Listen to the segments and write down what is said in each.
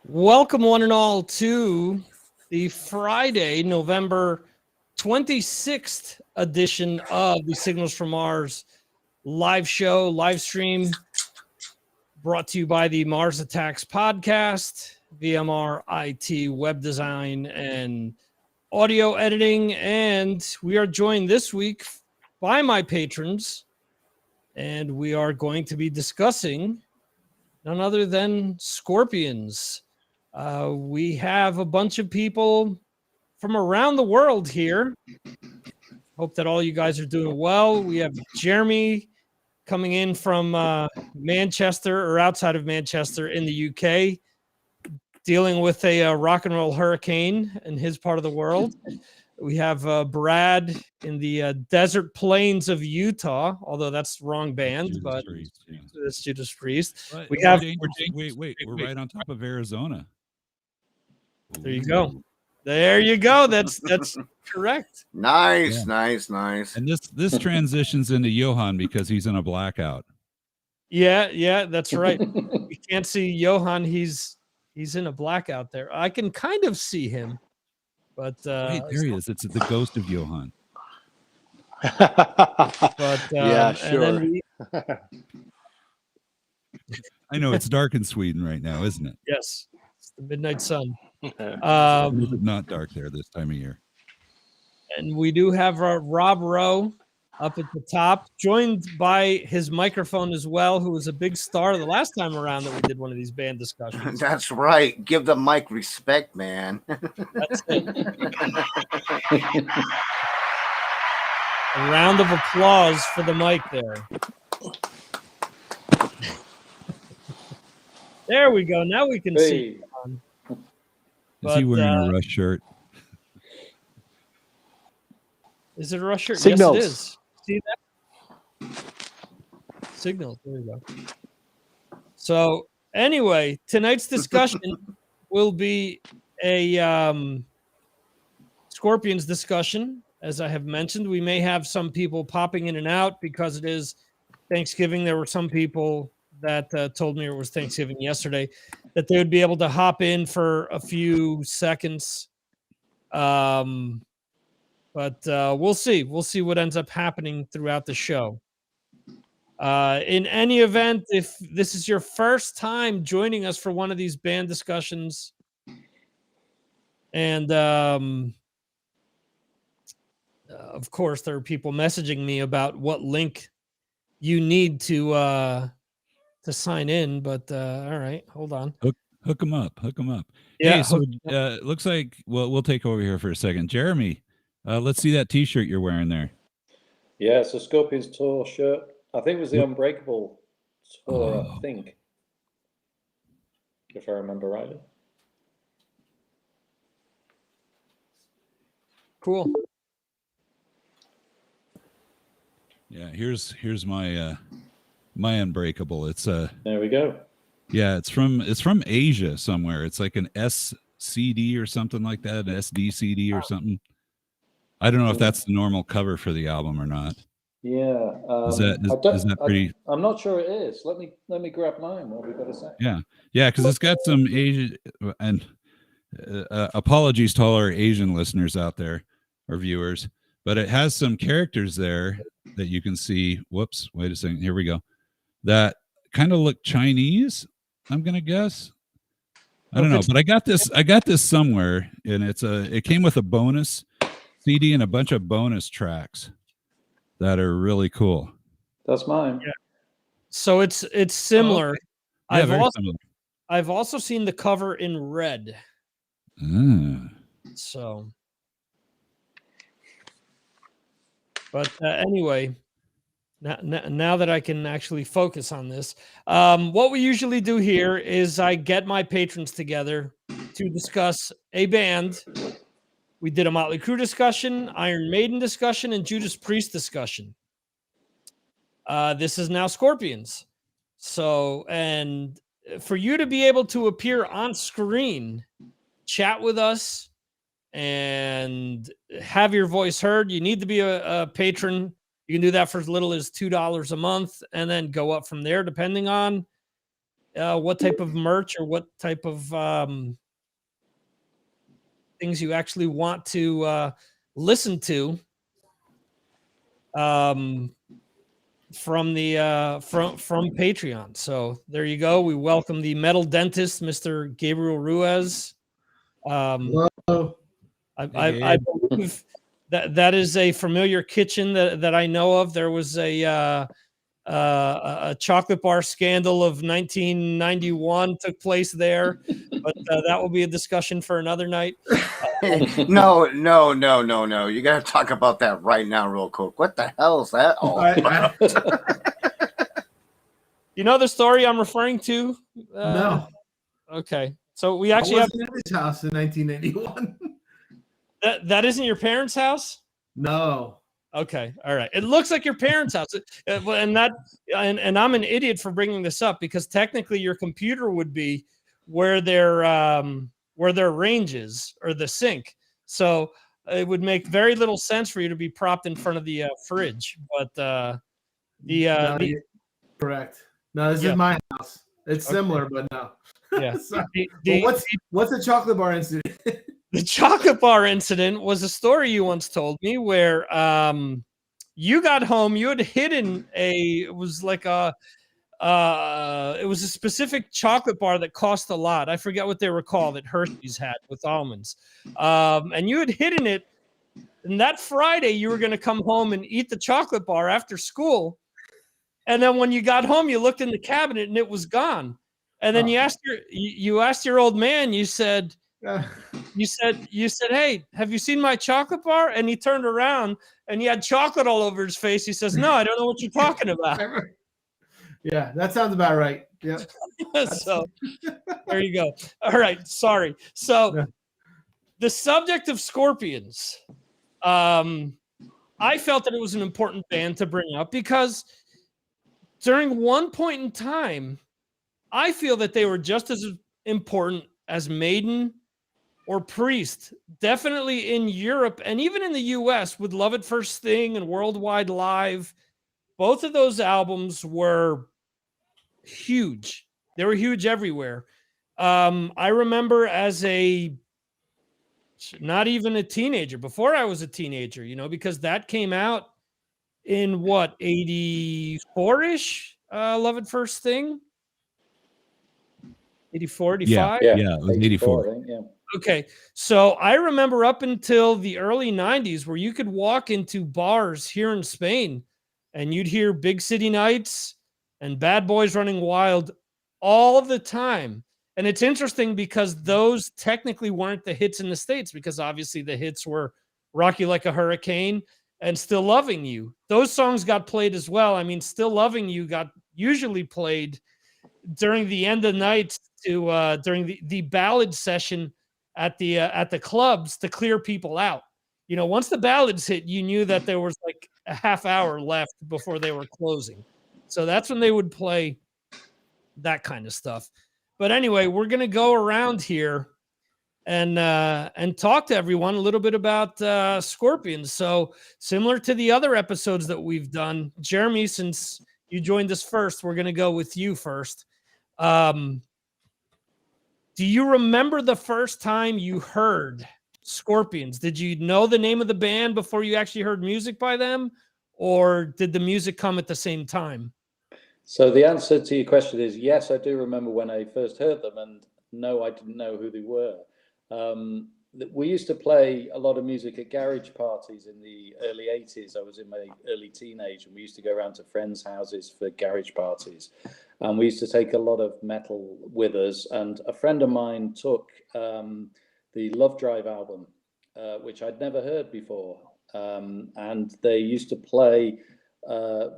Welcome, one and all, to the Friday, November 26th edition of the Signals from Mars live stream, brought to you by the Mars Attacks podcast, VMR IT web design and audio editing. And we are joined this week by my patrons, and we are going to be discussing none other than Scorpions. We have a bunch of people from around the world here. Hope that all you guys are doing well. We have Jeremy coming in from Manchester, or outside of Manchester in the UK, dealing with a rock and roll hurricane in his part of the world. We have Brad in the desert plains of Utah, although that's the wrong band, Judas but Priest, yeah. it's Judas Priest. But We have wait, we're right on top of Arizona. There you go. There you go. That's correct. Nice, Yeah. nice. And this transitions into Johan because he's in a blackout. Yeah, that's right. We can't see Johan. He's in a blackout there. I can kind of see him, but Wait, there he is. It's the ghost of Johan. but Yeah, and then sure. I know it's dark in Sweden right now, isn't it? yes, it's the midnight sun. Or is it not dark there this time of year? And we do have Rob Rowe up at the top, joined by his microphone as well, who was a big star the last time around that we did one of these band discussions. That's right. Give the mic respect, man. That's it. A round of applause for the mic there. There we go. Now we can see. Is he But, wearing a Rush shirt? Is it a Rush shirt? Signals. Yes, it is. See that? Signals. There we go. So anyway, tonight's discussion will be a Scorpions discussion. As I have mentioned, we may have some people popping in and out because it is Thanksgiving. There were some people that told me it was Thanksgiving yesterday, that they would be able to hop in for a few seconds. But we'll see. We'll see what ends up happening throughout the show. In any event, if this is your first time joining us for one of these band discussions, and of course, there are people messaging me about what link you need to sign in, but all right, hold on. Hook him up. Yeah, Hey, so looks like we'll take over here for a second. Jeremy, let's see that T-shirt you're wearing there. Yeah, it's a Scorpions tour shirt. I think it was the Unbreakable tour, I think, if I remember rightly. Cool. Yeah, here's my my Unbreakable. It's There we go. yeah, it's from Asia somewhere. It's like an SCD or something like that, an SDCD or something. I don't know if that's the normal cover for the album or not. Yeah. Is that pretty? I'm not sure it is. Let me grab mine while we've got a sec. Yeah, because it's got some Asian and apologies to all our Asian listeners out there or viewers, but it has some characters there that you can see. Whoops, wait a second. Here we go. That kind of look Chinese, I'm gonna guess. I don't know, but I got this somewhere, and it came with a bonus CD and a bunch of bonus tracks that are really cool. That's mine. Yeah. So it's similar. Oh, okay. Yeah, similar. I've also seen the cover in red. So, but anyway, now that I can actually focus on this, what we usually do here is I get my patrons together to discuss a band. We did a Motley Crue discussion, Iron Maiden discussion, and Judas Priest discussion. This is now Scorpions. So, and for you to be able to appear on screen, chat with us, and have your voice heard, you need to be a patron. You can do that for as little as $2 a month, and then go up from there, depending on what type of merch or what type of things you actually want to listen to from the from Patreon. So there you go. We welcome the metal dentist, Mr. Gabriel Ruiz. Hello. I believe that is a familiar kitchen that I know of. There was a chocolate bar scandal of 1991 took place there, but that will be a discussion for another night. No. You got to talk about that right now, real quick. What the hell is that all about? You know the story I'm referring to? No. Okay. So we actually I have wasn't in this house in 1981. that isn't your parents' house? No. Okay. All right. It looks like your parents' house. And I'm an idiot for bringing this up because technically your computer would be where their range is or the sink. So it would make very little sense for you to be propped in front of the fridge. But correct. No, this is my house. It's similar, but no. Yeah. What's the chocolate bar incident? The chocolate bar incident was a story you once told me where you got home, you had hidden it was a specific chocolate bar that cost a lot. I forget what they were called that Hershey's had with almonds. And you had hidden it. And that Friday you were going to come home and eat the chocolate bar after school. And then when you got home, you looked in the cabinet and it was gone. And then you asked your old man, you said, hey, have you seen my chocolate bar? And he turned around and he had chocolate all over his face. He says, no, I don't know what you're talking about. Yeah, that sounds about right. Yeah. So there you go. All right. Sorry. So the subject of Scorpions, I felt that it was an important band to bring up because during one point in time, I feel that they were just as important as Maiden or Priest, definitely in Europe and even in the US with Love at First Sting and Worldwide Live. Both of those albums were huge. They were huge everywhere. I remember as not even a teenager, before I was a teenager, because that came out in 84-ish, Love at First Sting? 84, 85? Yeah, it was 84. I think, yeah. Okay, so I remember up until the early 90s where you could walk into bars here in Spain and you'd hear Big City Nights and Bad Boys Running Wild all the time. And it's interesting because those technically weren't the hits in the States because obviously the hits were Rock You Like a Hurricane and Still Loving You. Those songs got played as well. I mean, Still Loving You got usually played during the end of nights during the ballad session at the clubs to clear people out. Once the ballads hit, you knew that there was like a half hour left before they were closing. So that's when they would play that kind of stuff. But anyway, we're going to go around here and talk to everyone a little bit about Scorpions. So similar to the other episodes that we've done, Jeremy, since you joined us first, we're going to go with you first. Do you remember the first time you heard Scorpions? Did you know the name of the band before you actually heard music by them? Or did the music come at the same time? So the answer to your question is yes, I do remember when I first heard them, and no, I didn't know who they were. We used to play a lot of music at garage parties in the early 80s. I was in my early teenage, and we used to go around to friends' houses for garage parties. And we used to take a lot of metal with us. And a friend of mine took the Love Drive album, which I'd never heard before. And they used to play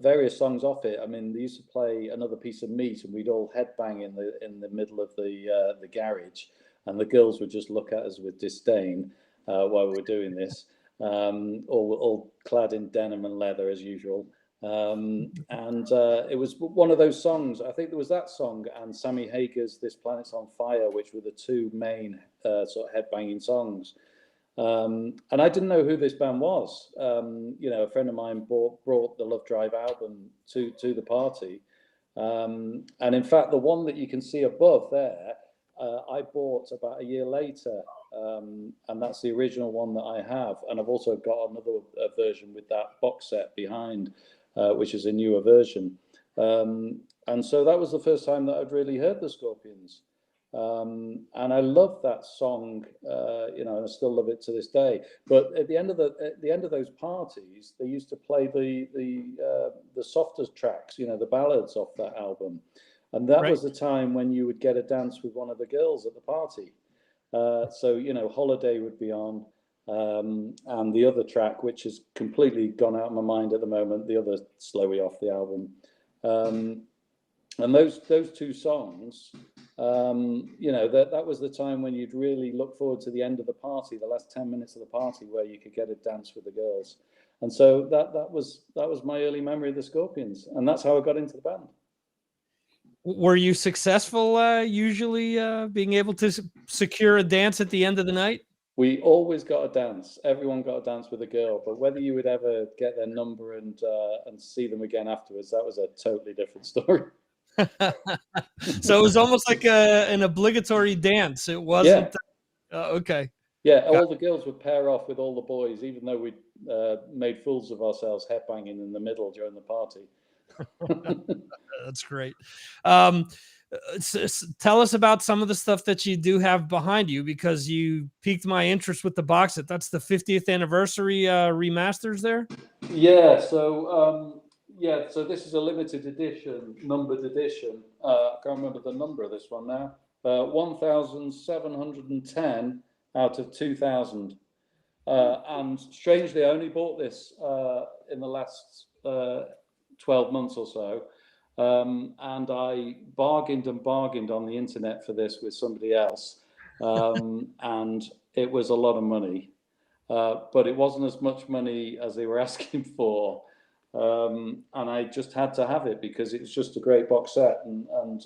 various songs off it. I mean, they used to play Another Piece of Meat, and we'd all headbang in the middle of the garage. And the girls would just look at us with disdain while we were doing this, all clad in denim and leather as usual. And it was one of those songs. I think there was that song and Sammy Hager's "This Planet's on Fire," which were the two main sort of headbanging songs. And I didn't know who this band was. A friend of mine brought the Love Drive album to the party. And in fact, the one that you can see above there, I bought about a year later, and that's the original one that I have. And I've also got another version with that box set behind, which is a newer version. And so that was the first time that I'd really heard the Scorpions. And I love that song, and I still love it to this day. But at the end of those parties, they used to play the softer tracks, the ballads off that album, and that was the time when you would get a dance with one of the girls at the party. So Holiday would be on, and the other track, which has completely gone out of my mind at the moment, the other Slowy off the album. And those two songs, that was the time when you'd really look forward to the end of the party, the last 10 minutes of the party, where you could get a dance with the girls. And so that was my early memory of the Scorpions, and that's how I got into the band. Were you successful usually being able to secure a dance at the end of the night? We always got a dance. Everyone got a dance with a girl, but whether you would ever get their number and see them again afterwards, that was a totally different story. So it was almost like an obligatory dance. It wasn't. Yeah. Okay. Yeah, all the girls would pair off with all the boys, even though we made fools of ourselves headbanging in the middle during the party. That's great. Tell us about some of the stuff that you do have behind you, because you piqued my interest with the box set. That's the 50th anniversary remasters there. Yeah. So so this is a limited edition, numbered edition. I can't remember the number of this one now. 1,710 out of 2,000. And strangely, I only bought this in the last 12 months or so. And I bargained on the internet for this with somebody else. And it was a lot of money. But it wasn't as much money as they were asking for. And I just had to have it because it's just a great box set, and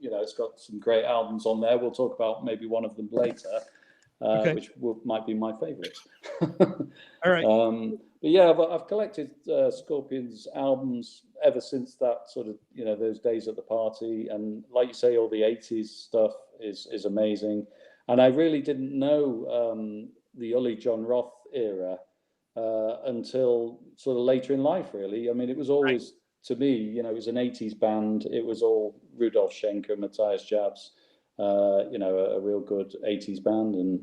it's got some great albums on there. We'll talk about maybe one of them later, which might be my favorite. All right. But yeah, I've collected Scorpions albums ever since that sort of, those days at the party. And like you say, all the 80s stuff is amazing. And I really didn't know the Uli John Roth era until sort of later in life, really. I mean, it was always, to me, it was an 80s band. It was all Rudolf Schenker, Matthias Jabs, a real good 80s band. And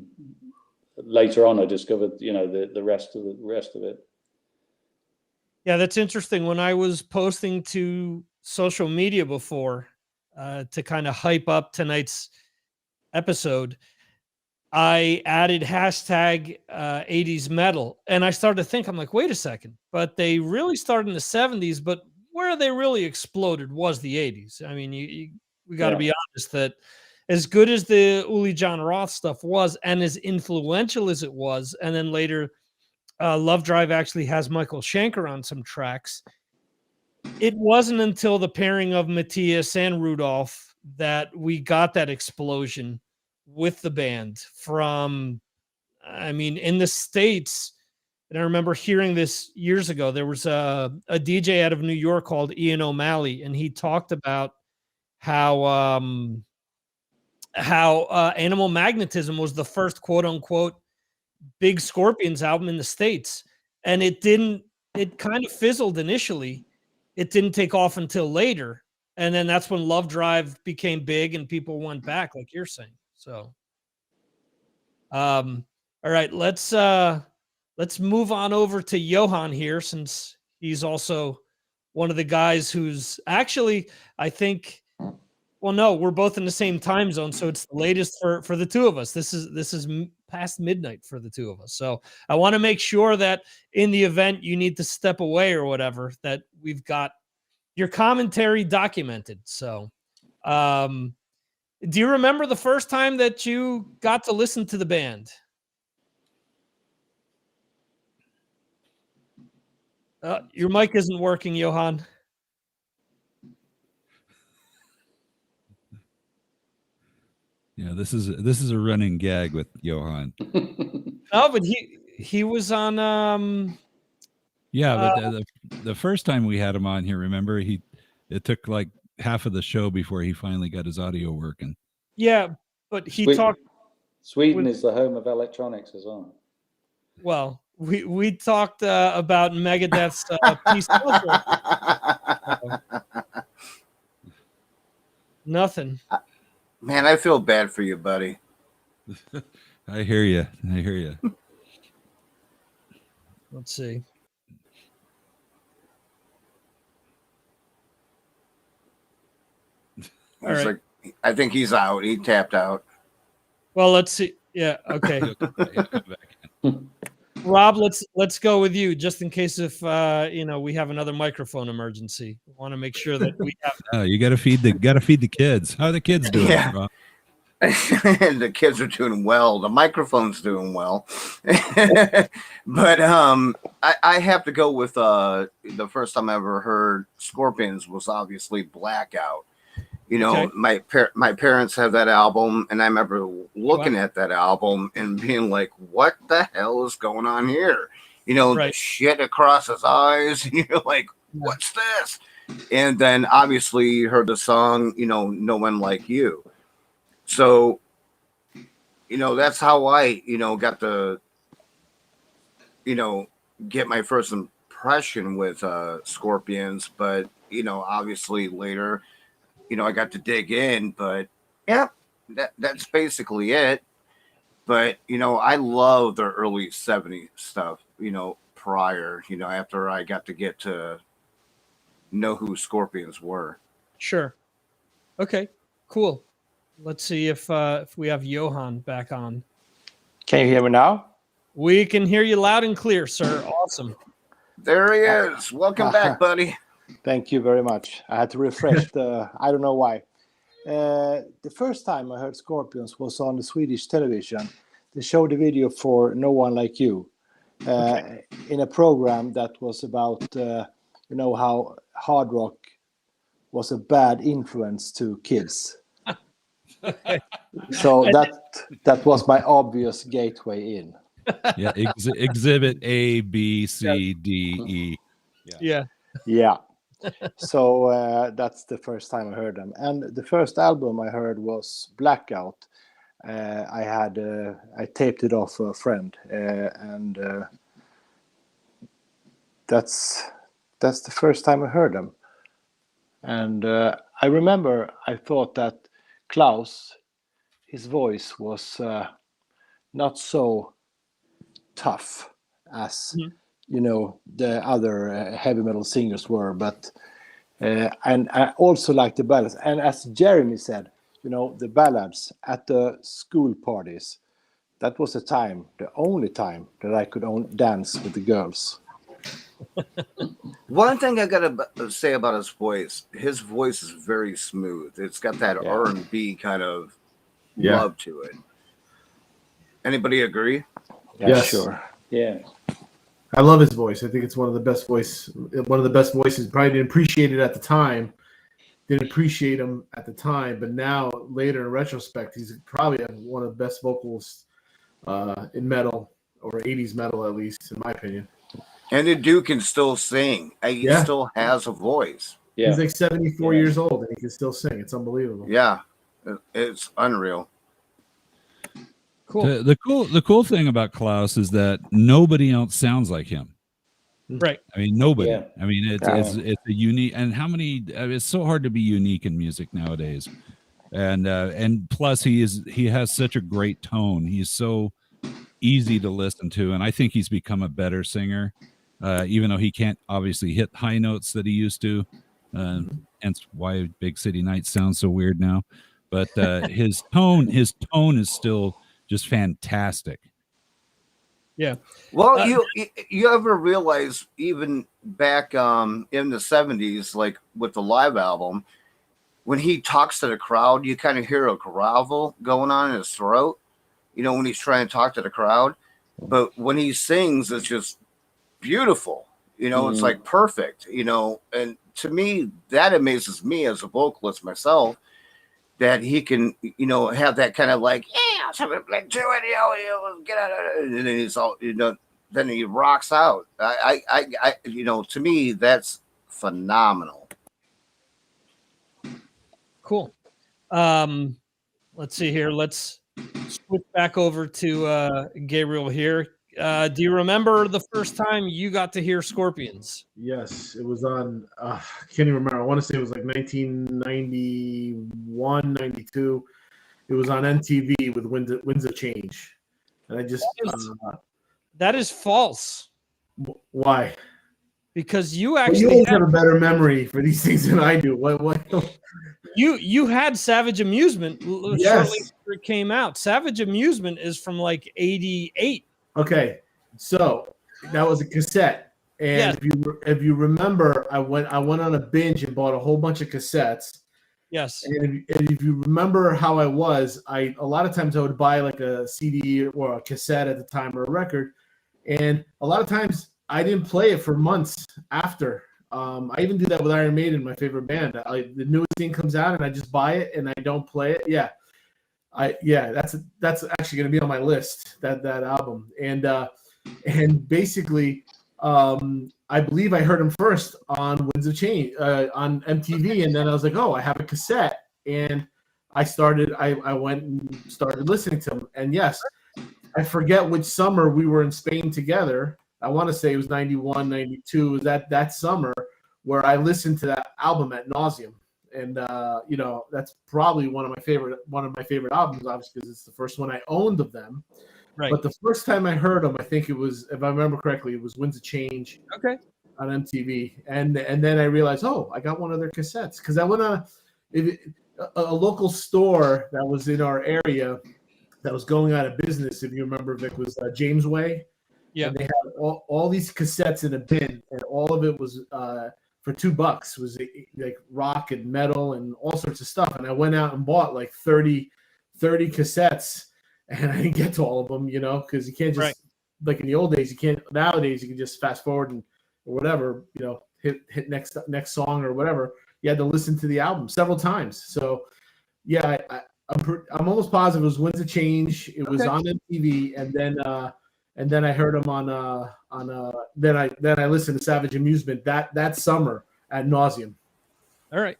later on, I discovered, the rest of it. Yeah, that's interesting. When I was posting to social media before to kind of hype up tonight's episode, I added hashtag 80s metal, and I started to think, I'm like, wait a second, but they really started in the 70s, but where they really exploded was the 80s. I mean, we got to be honest that as good as the Uli John Roth stuff was, and as influential as it was, and then later Love Drive actually has Michael Schenker on some tracks, it wasn't until the pairing of Matthias and Rudolf that we got that explosion with the band from, in the States. And I remember hearing this years ago. There was a DJ out of New York called Ian O'Malley, and he talked about how Animal Magnetism was the first quote unquote big Scorpions album in the States. And it kind of fizzled initially. It didn't take off until later. And then that's when Love Drive became big and people went back, like you're saying. So, all right, let's move on over to Johan here, since he's also one of the guys who's actually, I think, well, no, we're both in the same time zone, so it's the latest for the two of us. This is past midnight for the two of us. So I want to make sure that in the event you need to step away or whatever, that we've got your commentary documented. So, do you remember the first time that you got to listen to the band? Your mic isn't working, Johan. Yeah, this is a running gag with Johan. No, but he was on. Yeah, but the first time we had him on here, remember, it took like half of the show before he finally got his audio working. Yeah, but he talked. Sweden is the home of electronics as well. Well, we talked about Megadeth's Peace Culture. Nothing. Man, I feel bad for you, buddy. I hear you. I hear you. Let's see. All right. Like, I think he's out. He tapped out. Well, let's see. Yeah. Okay. Rob, let's go with you just in case if we have another microphone emergency. We want to make sure that we have. You got to feed the kids. How are the kids doing? Yeah. Rob? The kids are doing well. The microphone's doing well. But I have to go with the first time I ever heard Scorpions was obviously Blackout. Okay. My parents have that album, and I remember looking at that album and being like, what the hell is going on here? The shit across his eyes, and you're like, what's this? And then obviously you heard the song, No One Like You. So, that's how I, got to, get my first impression with Scorpions. But, obviously later, I got to dig in. But, yeah, that's basically it. But, I love the early 70s stuff, prior, after I got to get to know who Scorpions were. Sure. Okay, cool. Let's see if we have Johan back on. Can you hear me now? We can hear you loud and clear, sir. Awesome. There he is. Welcome back, buddy. Thank you very much. I had to refresh I don't know why. The first time I heard Scorpions was on the Swedish television. They showed a video for No One Like You in a program that was about, how hard rock was a bad influence to kids. So that was my obvious gateway in. Yeah, exhibit A, B, C, D, E. Yeah. So that's the first time I heard them, and the first album I heard was Blackout. I taped it off a friend, and that's the first time I heard them. And I remember I thought that Klaus, his voice was not so tough as the other heavy metal singers were, but and I also like the ballads. And as Jeremy said, the ballads at the school parties, that was the only time that I could dance with the girls. One thing I gotta say about his voice is very smooth. It's got that R&B kind of love to it. Anybody agree? Yeah, Yes. Sure. Yeah. I love his voice. I think it's one of the best voices. Probably didn't appreciate it at the time. Didn't appreciate him at the time, but now later in retrospect, he's probably one of the best vocalists in metal, or 80s metal at least, in my opinion. And the dude can still sing. He still has a voice. Yeah. He's like 74 years old and he can still sing. It's unbelievable. Yeah, it's unreal. Cool. The cool thing about Klaus is that nobody else sounds like him. Right. I mean, nobody. Yeah. I mean, it's a unique, and how many? It's so hard to be unique in music nowadays, and plus he has such a great tone. He's so easy to listen to, and I think he's become a better singer, even though he can't obviously hit high notes that he used to. Hence why Big City Nights sounds so weird now. But his tone is still just fantastic. Yeah. Well, you ever realize even back in the 70s, like with the live album, when he talks to the crowd, you kind of hear a grovel going on in his throat, when he's trying to talk to the crowd. But when he sings, it's just beautiful. It's like perfect, and to me, that amazes me as a vocalist myself, that he can, have that kind of like, yeah, something like do it, get out of it, and then he's all, then he rocks out. I to me, that's phenomenal. Cool. Let's see here. Let's switch back over to Gabriel here. Do you remember the first time you got to hear Scorpions? Yes, it was on. I can't even remember. I want to say it was like 1991, 92. It was on MTV with Winds of Change, and I just that is false. Why? Because you Well, actually you always have a better memory for these things than I do. What? You had Savage Amusement shortly Yes. after it came out. Savage Amusement is from like 88. Okay, so that was a cassette, and Yes. if you remember, I went on a binge and bought a whole bunch of cassettes. Yes. And if you remember how I was, a lot of times I would buy like a CD or a cassette at the time or a record, and a lot of times I didn't play it for months after. I even do that with Iron Maiden, my favorite band. The newest thing comes out and I just buy it and I don't play it. Yeah, that's actually going to be on my list, that album. And basically, I believe I heard him first on Winds of Change on MTV, and then I was like, oh, I have a cassette, and I went and started listening to him. And yes, I forget which summer we were in Spain together. I want to say it was 91, 92. It was that summer where I listened to that album at nauseum. And that's probably one of my favorite albums, obviously, because it's the first one I owned of them. Right. But the first time I heard them, I think it was, if I remember correctly, it was Winds of Change. Okay. On MTV, and then I realized, oh, I got one of their cassettes, because I went on a local store that was in our area that was going out of business. If you remember, Vic, was James Way. Yeah. And they had all these cassettes in a bin, and all of it was for $2. Was like rock and metal and all sorts of stuff. And I went out and bought like 30 cassettes, and I didn't get to all of them, because you can't just like in the old days. You can't nowadays. You can just fast forward and or whatever, hit next song or whatever. You had to listen to the album several times. So, yeah, I'm almost positive it was Winds of Change. It was on MTV, and then I heard him then I listened to Savage Amusement that summer ad nauseum. All right.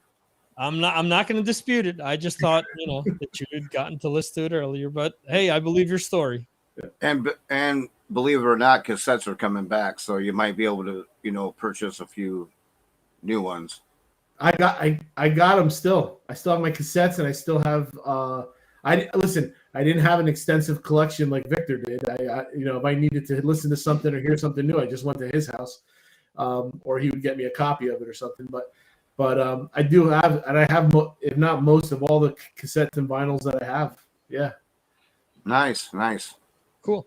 I'm not going to dispute it. I just thought, that you had gotten to listen to it earlier, but hey, I believe your story. And believe it or not, cassettes are coming back, so you might be able to, purchase a few new ones. I got them still. I still have my cassettes, and I still have. I didn't have an extensive collection like Victor did. If I needed to listen to something or hear something new, I just went to his house, or he would get me a copy of it or something. But I do have, and I have, if not most of all the cassettes and vinyls that I have. Yeah. Nice. Cool.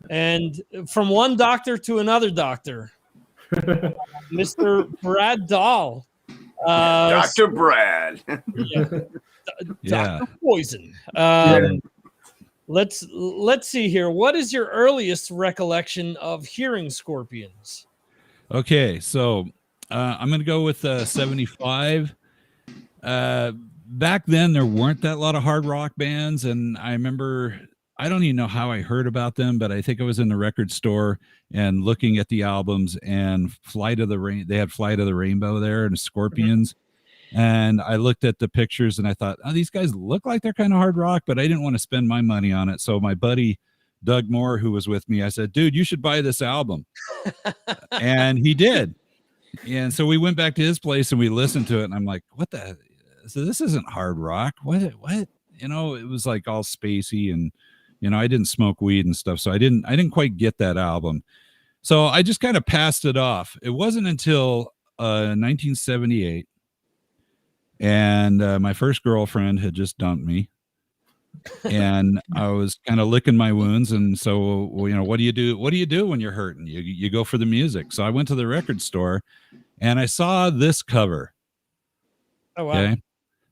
And from one doctor to another doctor, Mr. Brad Dahl. Dr. Brad. Dr. Poison. Let's see here. What is your earliest recollection of hearing Scorpions? Okay, so I'm going to go with 75. Back then, there weren't that lot of hard rock bands, and I remember, I don't even know how I heard about them, but I think I was in the record store and looking at the albums, and they had Flight of the Rainbow there and Scorpions. Mm-hmm. And I looked at the pictures and I thought, oh, these guys look like they're kind of hard rock, but I didn't want to spend my money on it. So my buddy, Doug Moore, who was with me, I said, dude, you should buy this album. And he did. And so we went back to his place and we listened to it. And I'm like, what the? So this isn't hard rock. What? It was like all spacey, and, I didn't smoke weed and stuff. So I didn't quite get that album. So I just kind of passed it off. It wasn't until 1978. And my first girlfriend had just dumped me. And I was kind of licking my wounds. And so, what do you do? What do you do when you're hurting? You go for the music. So I went to the record store and I saw this cover. Oh, wow. Okay.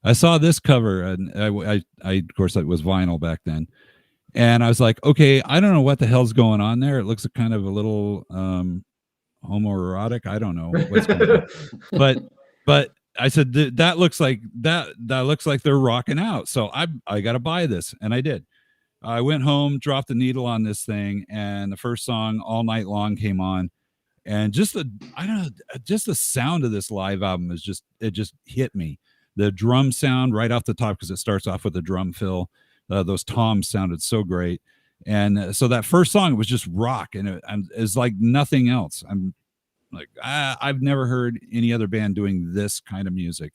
I saw this cover, and I of course, it was vinyl back then. And I was like, okay, I don't know what the hell's going on there. It looks kind of a little homoerotic. I don't know what's going on. But I said, that looks like they're rocking out. So I got to buy this. And I did. I went home, dropped the needle on this thing, and the first song, All Night Long, came on. And just the sound of this live album it just hit me. the drum sound right off the top, because it starts off with a drum fill. Those toms sounded so great. And so that first song was just rock, and it's like nothing else. I'm like, I've never heard any other band doing this kind of music.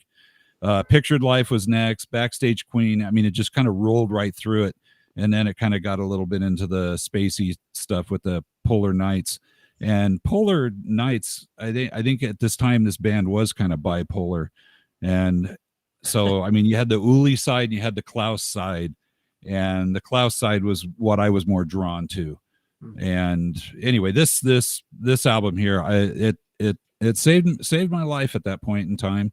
Pictured Life was next, Backstage Queen. I mean, it just kind of rolled right through it. And then it kind of got a little bit into the spacey stuff with the Polar Nights. And Polar Nights, I think at this time, this band was kind of bipolar. And so, I mean, you had the Uli side and you had the Klaus side. And the Klaus side was what I was more drawn to. And anyway, this album here, it saved my life at that point in time.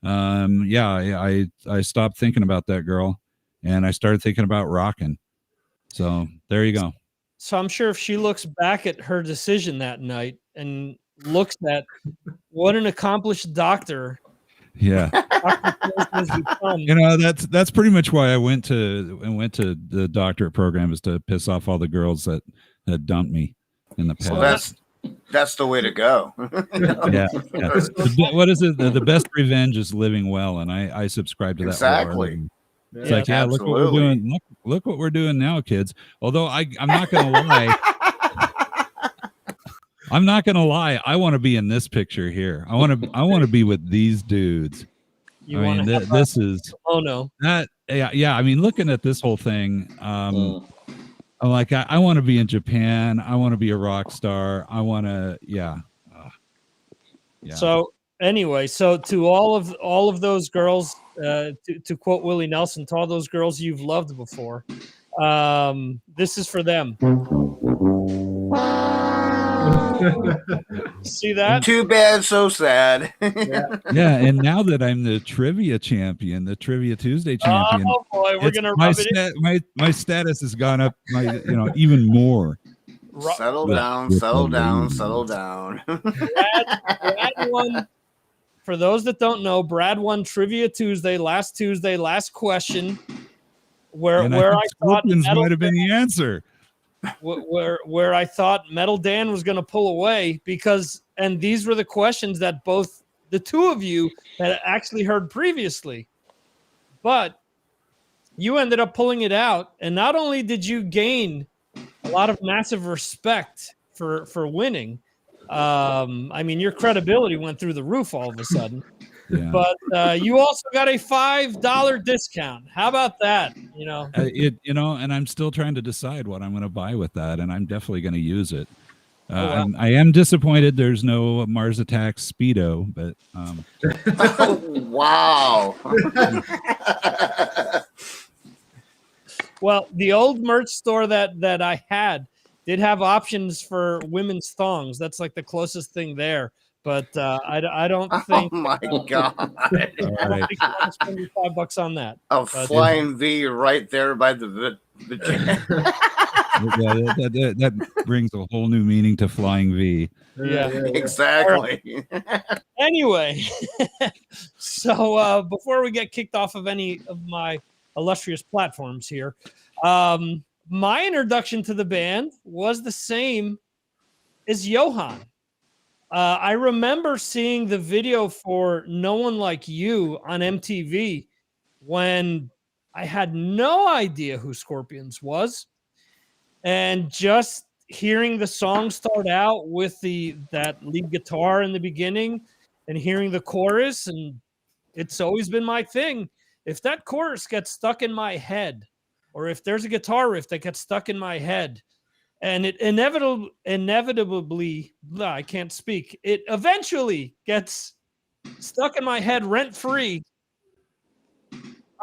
I stopped thinking about that girl, and I started thinking about rocking. So there you go. So I'm sure if she looks back at her decision that night and looks at what an accomplished doctor. Yeah. You know, that's pretty much why I went to the doctorate program, is to piss off all the girls that dumped me in the past. Well, that's the way to go. Yeah. What is it? The best revenge is living well, and I subscribe to that. Exactly. It's like, yeah, look what we're doing. Look what we're doing now, kids. Although I'm not gonna lie. I'm not gonna lie. I want to be in this picture here. I want to be with these dudes. This is. Oh no. That yeah. I mean, looking at this whole thing, I'm like, I want to be in Japan. I want to be a rock star. I want to, yeah. So anyway, so to all of those girls, to quote Willie Nelson, to all those girls you've loved before, this is for them. See that? Too bad, so sad. Yeah, and now that I'm the trivia champion, the Trivia Tuesday champion, oh boy, we're gonna rub it in. My status has gone up, even more. Settle down. Brad won. For those that don't know, Brad won Trivia Tuesday, last question. Where I thought might have been the answer. Where I thought Metal Dan was going to pull away, and these were the questions that both the two of you had actually heard previously, but you ended up pulling it out. And not only did you gain a lot of massive respect for winning, I mean, your credibility went through the roof all of a sudden. Yeah. But you also got a $5 discount. How about that? And I'm still trying to decide what I'm going to buy with that, and I'm definitely going to use it. I am disappointed there's no Mars Attacks Speedo, but wow. Well, the old merch store that I had did have options for women's thongs. That's like the closest thing there. But I don't think. Oh my god! I don't think I'll spend $5 on that. A flying V right there by the that brings a whole new meaning to flying V. Yeah. Exactly. Right. Anyway, so before we get kicked off of any of my illustrious platforms here, my introduction to the band was the same as Johan. I remember seeing the video for No One Like You on MTV when I had no idea who Scorpions was. And just hearing the song start out with that lead guitar in the beginning and hearing the chorus, and it's always been my thing. If that chorus gets stuck in my head, or if there's a guitar riff that gets stuck in my head, and it inevitably, I can't speak, it eventually gets stuck in my head rent-free,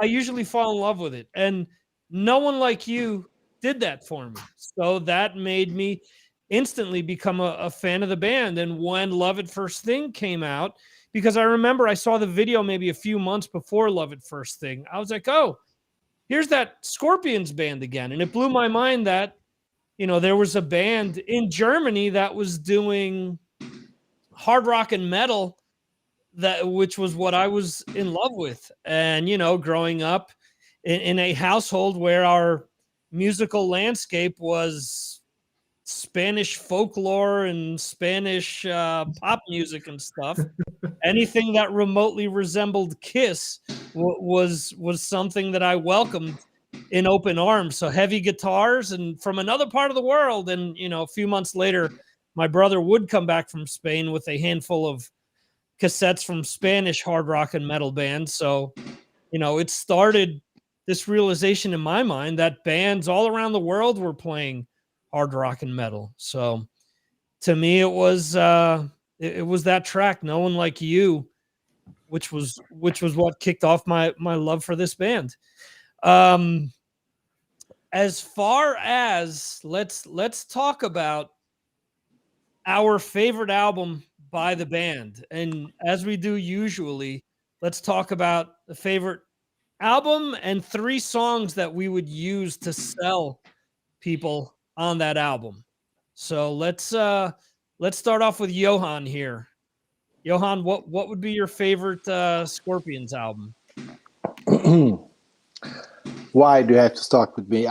I usually fall in love with it. And No One Like You did that for me. So that made me instantly become a fan of the band. And when Love at First Thing came out, because I remember I saw the video maybe a few months before Love at First Thing, I was like, oh, here's that Scorpions band again. And it blew my mind that, there was a band in Germany that was doing hard rock and metal, which was what I was in love with. And, growing up in a household where our musical landscape was Spanish folklore and Spanish pop music and stuff. Anything that remotely resembled Kiss was something that I welcomed in open arms. So heavy guitars and from another part of the world. And, you know, a few months later, my brother would come back from Spain with a handful of cassettes from Spanish hard rock and metal bands. So, you know, it started this realization in my mind that bands all around the world were playing hard rock and metal. So to me, it was that track, No One Like You, which was what kicked off my love for this band. As far as let's talk about our favorite album by the band. And as we do usually, let's talk about the favorite album and 3 songs that we would use to sell people on that album. So let's start off with Johan here. Johan, what would be your favorite Scorpions album? Why do you have to start with me?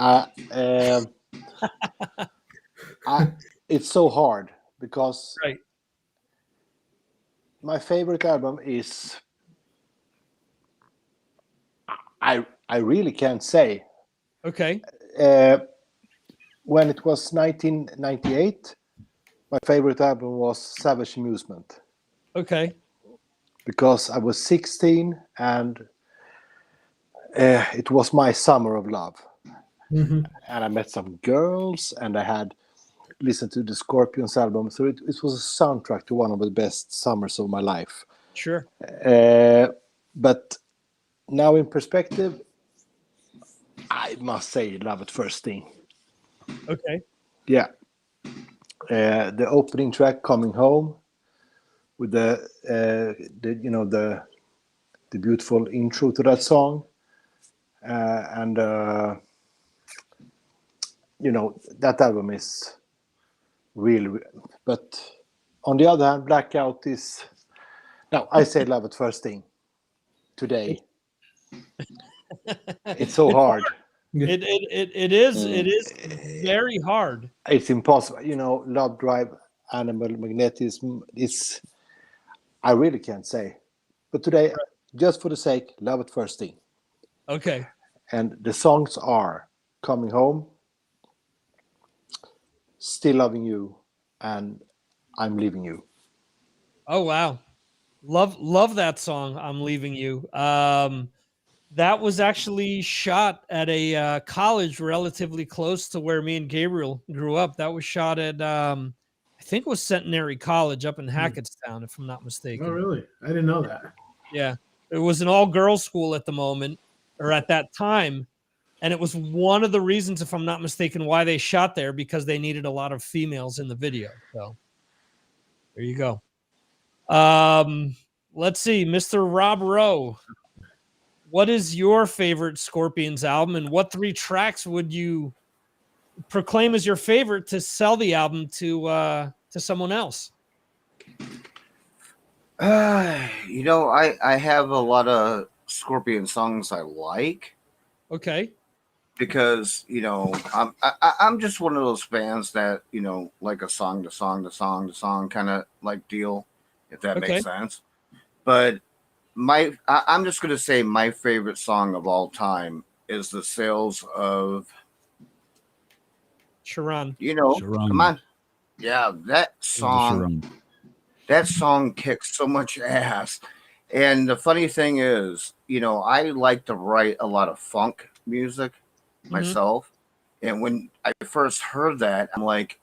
It's so hard because Right. my favorite album is I really can't say. Okay. When it was 1998, my favorite album was Savage Amusement. Okay. Because I was 16 and it was my summer of love. Mm-hmm. And I met some girls and I had listened to the Scorpions album. So it was a soundtrack to one of the best summers of my life. Sure. But now in perspective, I must say Love at First Sting. Okay. Yeah. The opening track, Coming Home, with the beautiful intro to that song. That album is really, but on the other hand, Blackout is, no, I say Love at First Sting today. It's so hard. It is very hard. It's impossible. Love Drive, Animal Magnetism, I really can't say. But today, just for the sake, Love at First Sting. Okay. And the songs are Coming Home, Still Loving You, and I'm Leaving You. Oh, wow. Love that song, I'm Leaving You. That was actually shot at a college relatively close to where me and Gabriel grew up. That was shot at, I think it was Centenary College up in Hackettstown, if I'm not mistaken. Oh, really? I didn't know that. Yeah. It was an all-girls school at the moment, or at that time. And it was one of the reasons, if I'm not mistaken, why they shot there, because they needed a lot of females in the video. So there you go. Let's see, Mr. Rob Rowe. What is your favorite Scorpions album, and what 3 tracks would you proclaim as your favorite to sell the album to someone else? I have a lot of Scorpion songs I like. Okay. Because I'm just one of those fans that like a song to song kind of like deal, if that makes sense. But I'm just gonna say my favorite song of all time is The Sales of Sharon. Sharon. Come on, yeah, that song kicks so much ass. And the funny thing is, I like to write a lot of funk music myself. And when I first heard that, I'm like,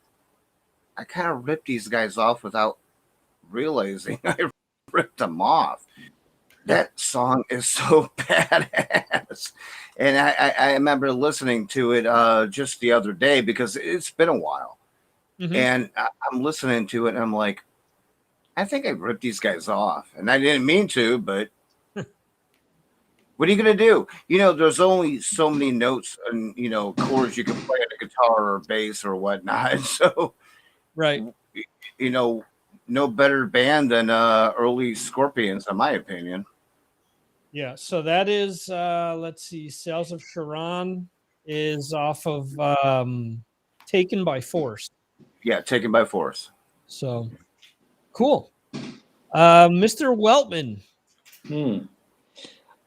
I kind of ripped these guys off without realizing I ripped them off. That song is so badass. And I remember listening to it just the other day because it's been a while. And I'm listening to it and I'm like, I think I ripped these guys off. And I didn't mean to, but what are you going to do? There's only so many notes and, chords you can play on a guitar or bass or whatnot. So, right. No better band than early Scorpions, in my opinion. Yeah. So that is, let's see, Sales of Sharon is off of Taken by Force. Yeah, Taken by Force. So cool. Mr. Weltman.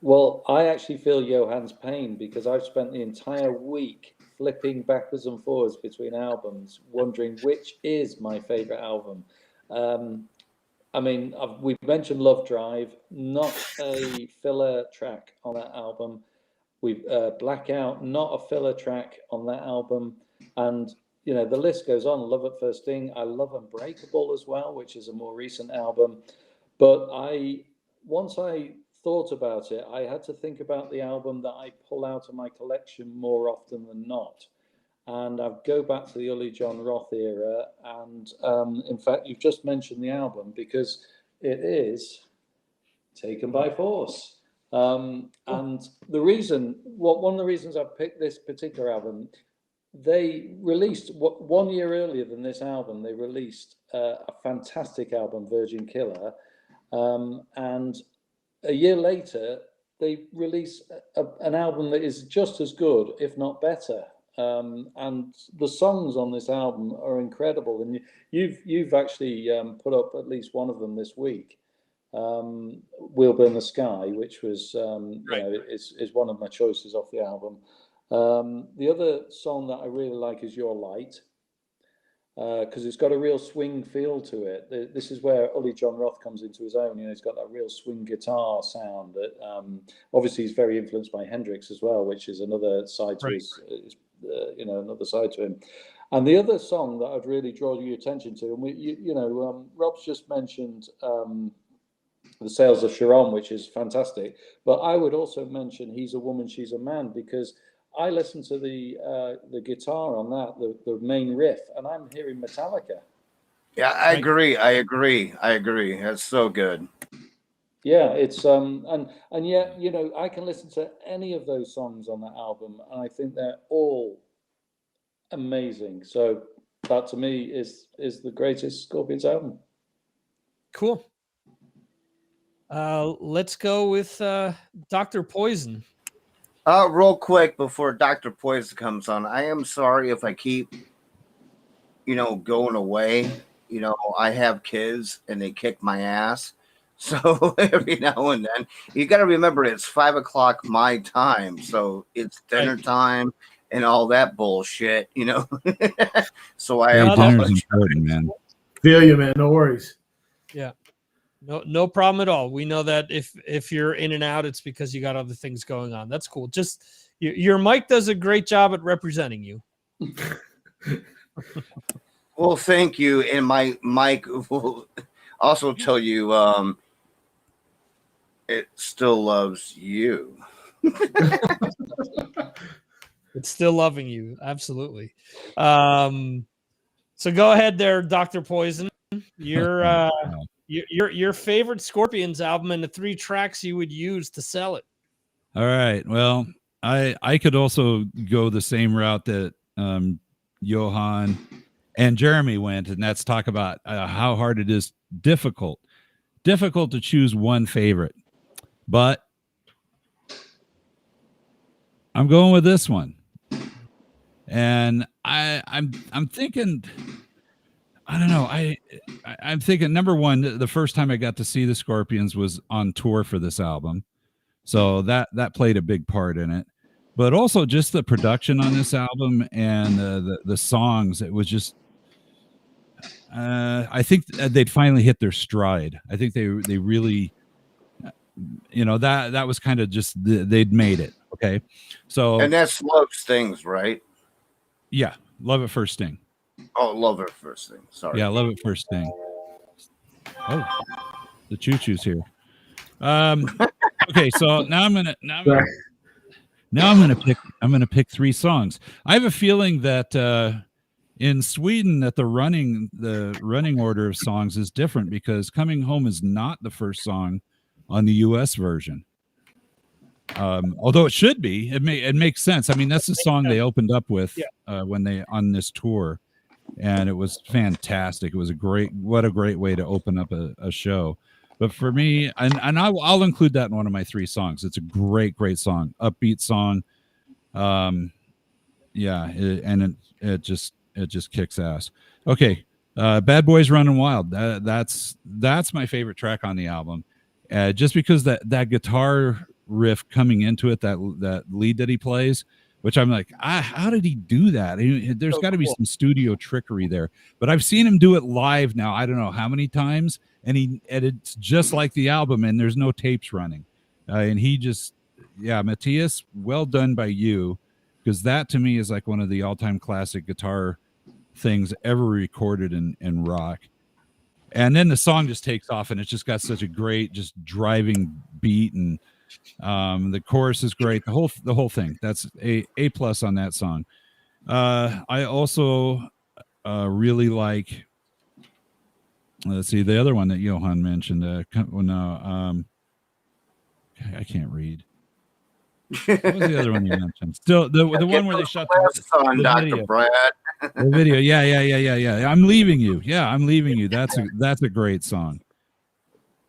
Well, I actually feel Johann's pain because I've spent the entire week flipping backwards and forwards between albums, wondering which is my favorite album. I mean, we've mentioned Love Drive, not a filler track on that album. We've Blackout, not a filler track on that album. And, you know, the list goes on. Love at First Sting. I love Unbreakable as well, which is a more recent album. But once I thought about it, I had to think about the album that I pull out of my collection more often than not. And I go back to the Uli John Roth era. And in fact, you've just mentioned the album because it is Taken by Force. And the reason, one of the reasons I picked this particular album, they released 1 year earlier than this album, they released a fantastic album, Virgin Killer. And a year later, they released an album that is just as good, if not better. And the songs on this album are incredible. And you've actually put up at least one of them this week. We'll Burn the Sky, which was is one of my choices off the album. The other song that I really like is Your Light, because it's got a real swing feel to it. This is where Uli John Roth comes into his own. You know, he's got that real swing guitar sound that obviously he's very influenced by Hendrix as well, which is another side to his another side to him. And the other song that I'd really draw your attention to, and Rob's just mentioned The Sails of Sharon, which is fantastic. But I would also mention He's a Woman, She's a Man, because I listen to the guitar on that, the main riff, and I'm hearing Metallica. Yeah, I agree. That's so good. Yeah, it's and yet, you know, I can listen to any of those songs on that album, and I think they're all amazing. So that to me is the greatest Scorpions album. Cool. Let's go with Dr. Poison. Real quick before Dr. Poison comes on, I am sorry if I keep, going away. I have kids and they kick my ass. So every now and then, you got to remember it's 5 o'clock my time. So it's dinner time and all that bullshit, So I dinner's important, man. Feel you, man. No worries. Yeah. No problem at all. We know that if you're in and out, it's because you got other things going on. That's cool. Just your mic does a great job at representing you. Well, thank you. And my mic will also tell you it still loves you. It's still loving you. Absolutely. So go ahead there, Dr. Poison. Your favorite Scorpions album and the 3 tracks you would use to sell it. All right. Well, I could also go the same route that Johann and Jeremy went, and that's talk about how hard it is, difficult to choose one favorite. But I'm going with this one, and I'm thinking. I don't know. I'm thinking, number one, the first time I got to see the Scorpions was on tour for this album. So that played a big part in it. But also just the production on this album and the songs, it was just, I think they'd finally hit their stride. I think they really, that was kind of just, they'd made it. Okay. So. And that's Love Stings, right? Yeah. Love at First Sting. Oh, Love at First Sting. Sorry. Yeah, Love at First Sting. Oh, the choo-choo's here. Okay, so now I'm gonna pick 3 songs. I have a feeling that in Sweden that the running order of songs is different because Coming Home is not the first song on the US version. Although it should be. It makes sense. I mean, that's the song they opened up with when they on this tour. And it was fantastic. It was what a great way to open up a show. But for me, and I'll include that in one of my 3 songs. It's a great song, upbeat song. It just it just kicks ass. Okay, Bad Boys Running Wild. That's my favorite track on the album, just because that guitar riff coming into it, that lead that he plays, which I'm like, how did he do that? There's got to be some studio trickery there, but I've seen him do it live now. I don't know how many times, and it's just like the album, and there's no tapes running, and he just, Matthias, well done by you, because that to me is like one of the all-time classic guitar things ever recorded in rock. And then the song just takes off, and it's just got such a great, just driving beat, and the chorus is great. The whole thing. That's a plus on that song. I also really like. Let's see, the other one that Johan mentioned. I can't read. What was the other one you mentioned? Still, the one where they shot the Dr. video. Brad. The video. Yeah. I'm leaving you. Yeah, I'm leaving you. That's a great song.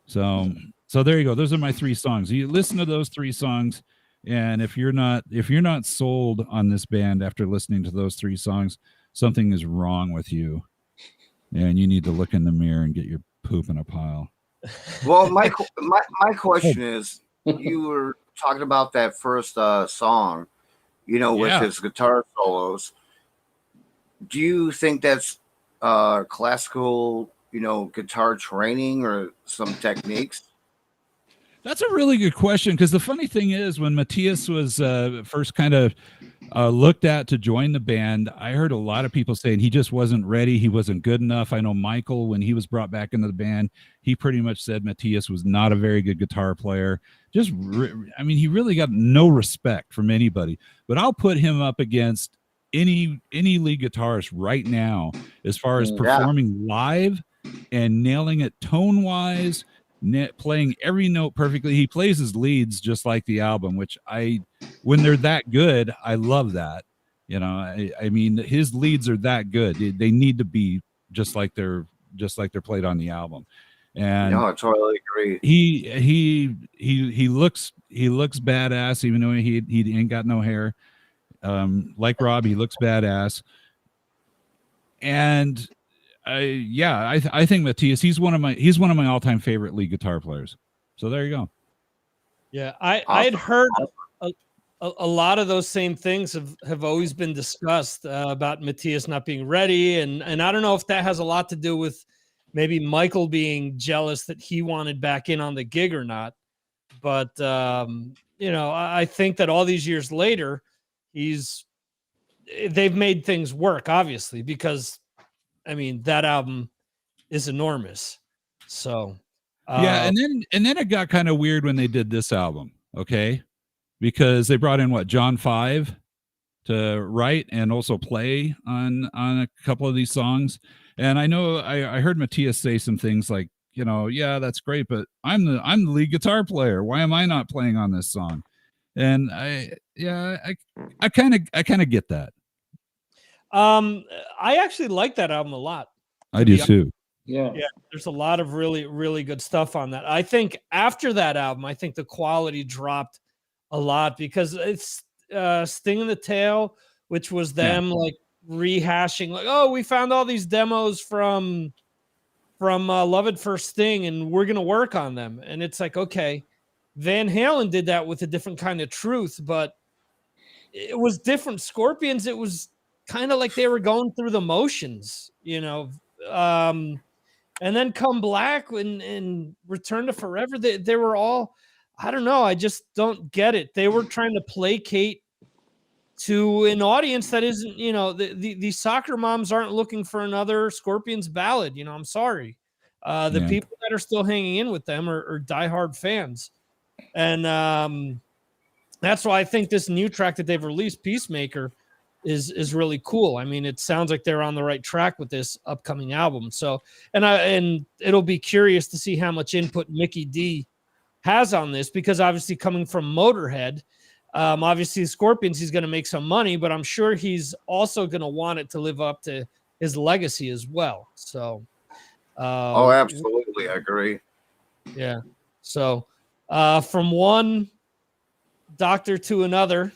So there you go. Those are my 3 songs. You listen to those 3 songs, and if you're not sold on this band after listening to those 3 songs, something is wrong with you, and you need to look in the mirror and get your poop in a pile. Well, my question is, you were talking about that first song, with his guitar solos. Do you think that's classical, guitar training or some techniques? That's a really good question, because the funny thing is, when Matthias was first kind of looked at to join the band, I heard a lot of people saying he just wasn't ready. He wasn't good enough. I know Michael, when he was brought back into the band, he pretty much said Matthias was not a very good guitar player. He really got no respect from anybody. But I'll put him up against any lead guitarist right now as far as performing live and nailing it tone-wise, playing every note perfectly. He plays his leads just like the album, which when they're that good, I love that. I mean, his leads are that good. They need to be just like they're played on the album. And no, I totally agree. He looks badass, even though he ain't got no hair. Like Rob, he looks badass. And I think Matthias, he's one of my all-time favorite lead guitar players. So there you go. Yeah, I'd heard a lot of those same things have always been discussed about Matthias not being ready, and I don't know if that has a lot to do with maybe Michael being jealous that he wanted back in on the gig or not. But I think that all these years later, they've made things work, obviously, because that album is enormous. So and then it got kind of weird when they did this album, okay? Because they brought in John 5 to write and also play on a couple of these songs. And I know I heard Matthias say some things like, that's great, but I'm the lead guitar player. Why am I not playing on this song? And I kind of get that. I actually like that album a lot. I do too. Yeah. There's a lot of really, really good stuff on that. I think after that album, I think the quality dropped a lot, because it's Sting in the Tail, which was them rehashing, we found all these demos from Love at First Sting, and we're gonna work on them. And it's like, okay, Van Halen did that with a different kind of truth, but it was different. Scorpions, it was kind of like they were going through the motions, and then Come Black and Return to Forever, they were all, I don't know, I just don't get it. They were trying to placate to an audience that isn't, the soccer moms aren't looking for another Scorpions ballad. I'm sorry. People that are still hanging in with them are diehard fans. And that's why I think this new track that they've released, Peacemaker, is really cool. It sounds like they're on the right track with this upcoming album. So, and it'll be curious to see how much input Mickey D has on this, because obviously coming from Motorhead, obviously Scorpions, he's going to make some money, but I'm sure he's also going to want it to live up to his legacy as well. So, absolutely, I agree. Yeah. So, from one doctor to another.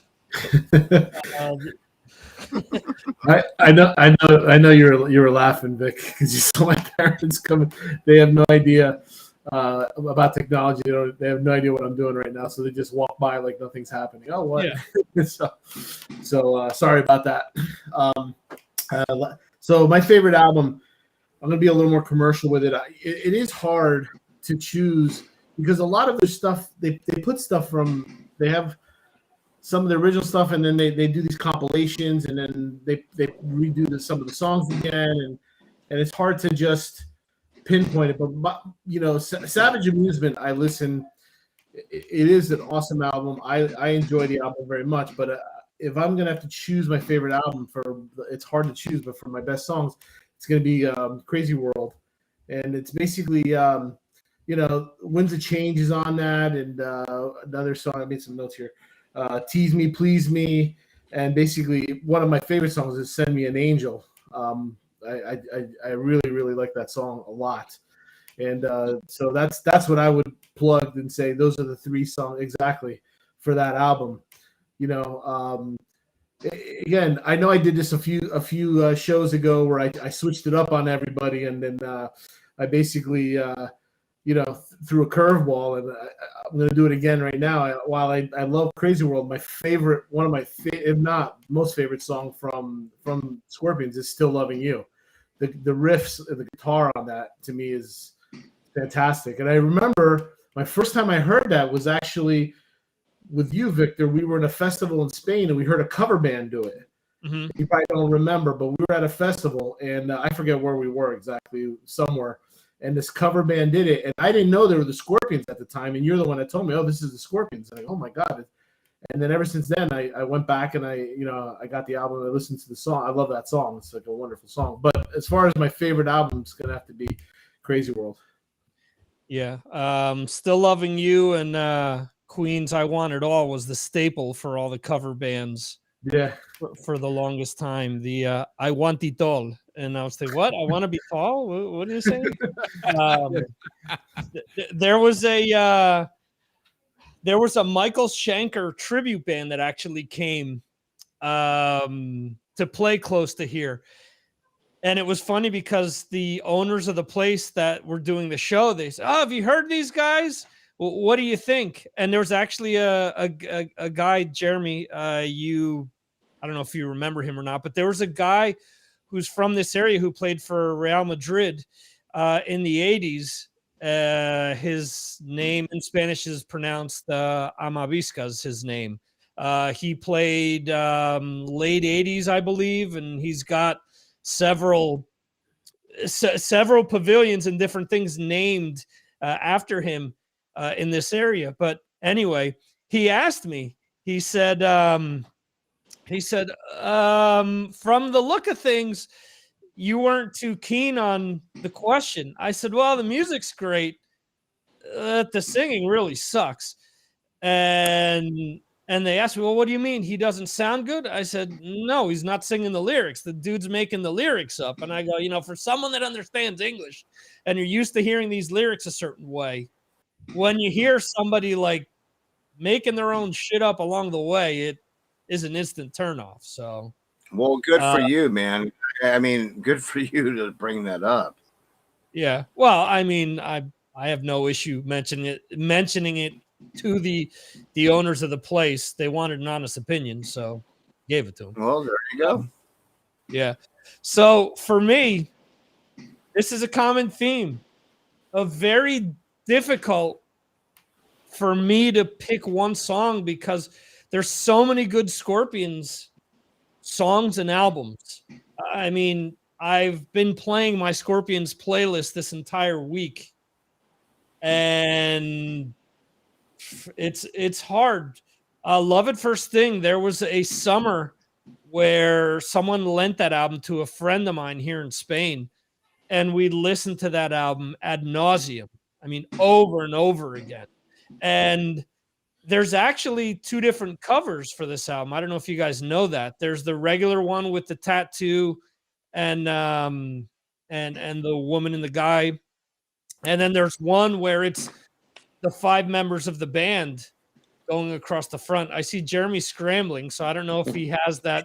I know you were laughing, Vic, because you saw my parents coming. They have no idea about technology. They have no idea what I'm doing right now, so they just walk by like nothing's happening. Oh, what? Yeah. so sorry about that. So my favorite album, I'm gonna be a little more commercial with it. It is hard to choose because a lot of their stuff they put stuff from they have some of the original stuff, and then they do these compilations, and then they redo some of the songs again, and it's hard to just pinpoint it. But Savage Amusement, I listen. It is an awesome album. I enjoy the album very much. But if I'm gonna have to choose my favorite album it's hard to choose. But for my best songs, it's gonna be Crazy World, and it's basically Winds of Change is on that, and another song. I made some notes here. Tease Me, Please Me, and basically one of my favorite songs is Send Me an Angel. I really, really like that song a lot. And so that's what I would plug and say those are the three songs exactly for that album. Again, I know I did this a few shows ago where I switched it up on everybody, and then I basically threw a curveball, and I'm going to do it again right now. While I love Crazy World, one of my if not most favorite song from Scorpions is Still Loving You. The riffs and the guitar on that to me is fantastic. And I remember my first time I heard that was actually with you, Victor. We were in a festival in Spain, and we heard a cover band do it. Mm-hmm. You probably don't remember, but we were at a festival, and I forget where we were exactly, somewhere. And this cover band did it, and I didn't know they were the Scorpions at the time. And you're the one that told me, "Oh, this is the Scorpions." And oh my god! And then ever since then, I went back and I got the album. I listened to the song. I love that song. It's like a wonderful song. But as far as my favorite album, it's gonna have to be Crazy World. Yeah, Still Loving You and Queen's I Want It All was the staple for all the cover bands. Yeah, for the longest time. The I Want It All. And I was thinking, what? I want to be tall? What are you saying? There was a Michael Schenker tribute band that actually came to play close to here. And it was funny because the owners of the place that were doing the show, they said, "Oh, have you heard these guys? Well, what do you think?" And there was actually a guy, Jeremy, I don't know if you remember him or not, but there was a guy who's from this area who played for Real Madrid in the 80s. His name in Spanish is pronounced Amavisca's his name. He played late 80s, I believe, and he's got several pavilions and different things named after him in this area. But anyway, he asked me, he said, from the look of things, you weren't too keen on the question. I said, well, the music's great. The singing really sucks. And they asked me, well, what do you mean? He doesn't sound good? I said, no, he's not singing the lyrics. The dude's making the lyrics up. And I go, for someone that understands English and you're used to hearing these lyrics a certain way, when you hear somebody like making their own shit up along the way, it is an instant turnoff. So, well, good for you, man. I mean, good for you to bring that up. Yeah. Well, I mean, I have no issue mentioning it to the owners of the place. They wanted an honest opinion, so gave it to them. Well, there you go. Yeah. So for me, this is a common theme. Very difficult for me to pick one song because there's so many good Scorpions songs and albums. I mean, I've been playing my Scorpions playlist this entire week, and it's hard. Love at First Thing. There was a summer where someone lent that album to a friend of mine here in Spain, and we listened to that album ad nauseum. I mean, over and over again. And there's actually two different covers for this album. I don't know if you guys know that. There's the regular one with the tattoo and the woman and the guy. And then there's one where it's the five members of the band going across the front. I see Jeremy scrambling, so I don't know if he has that.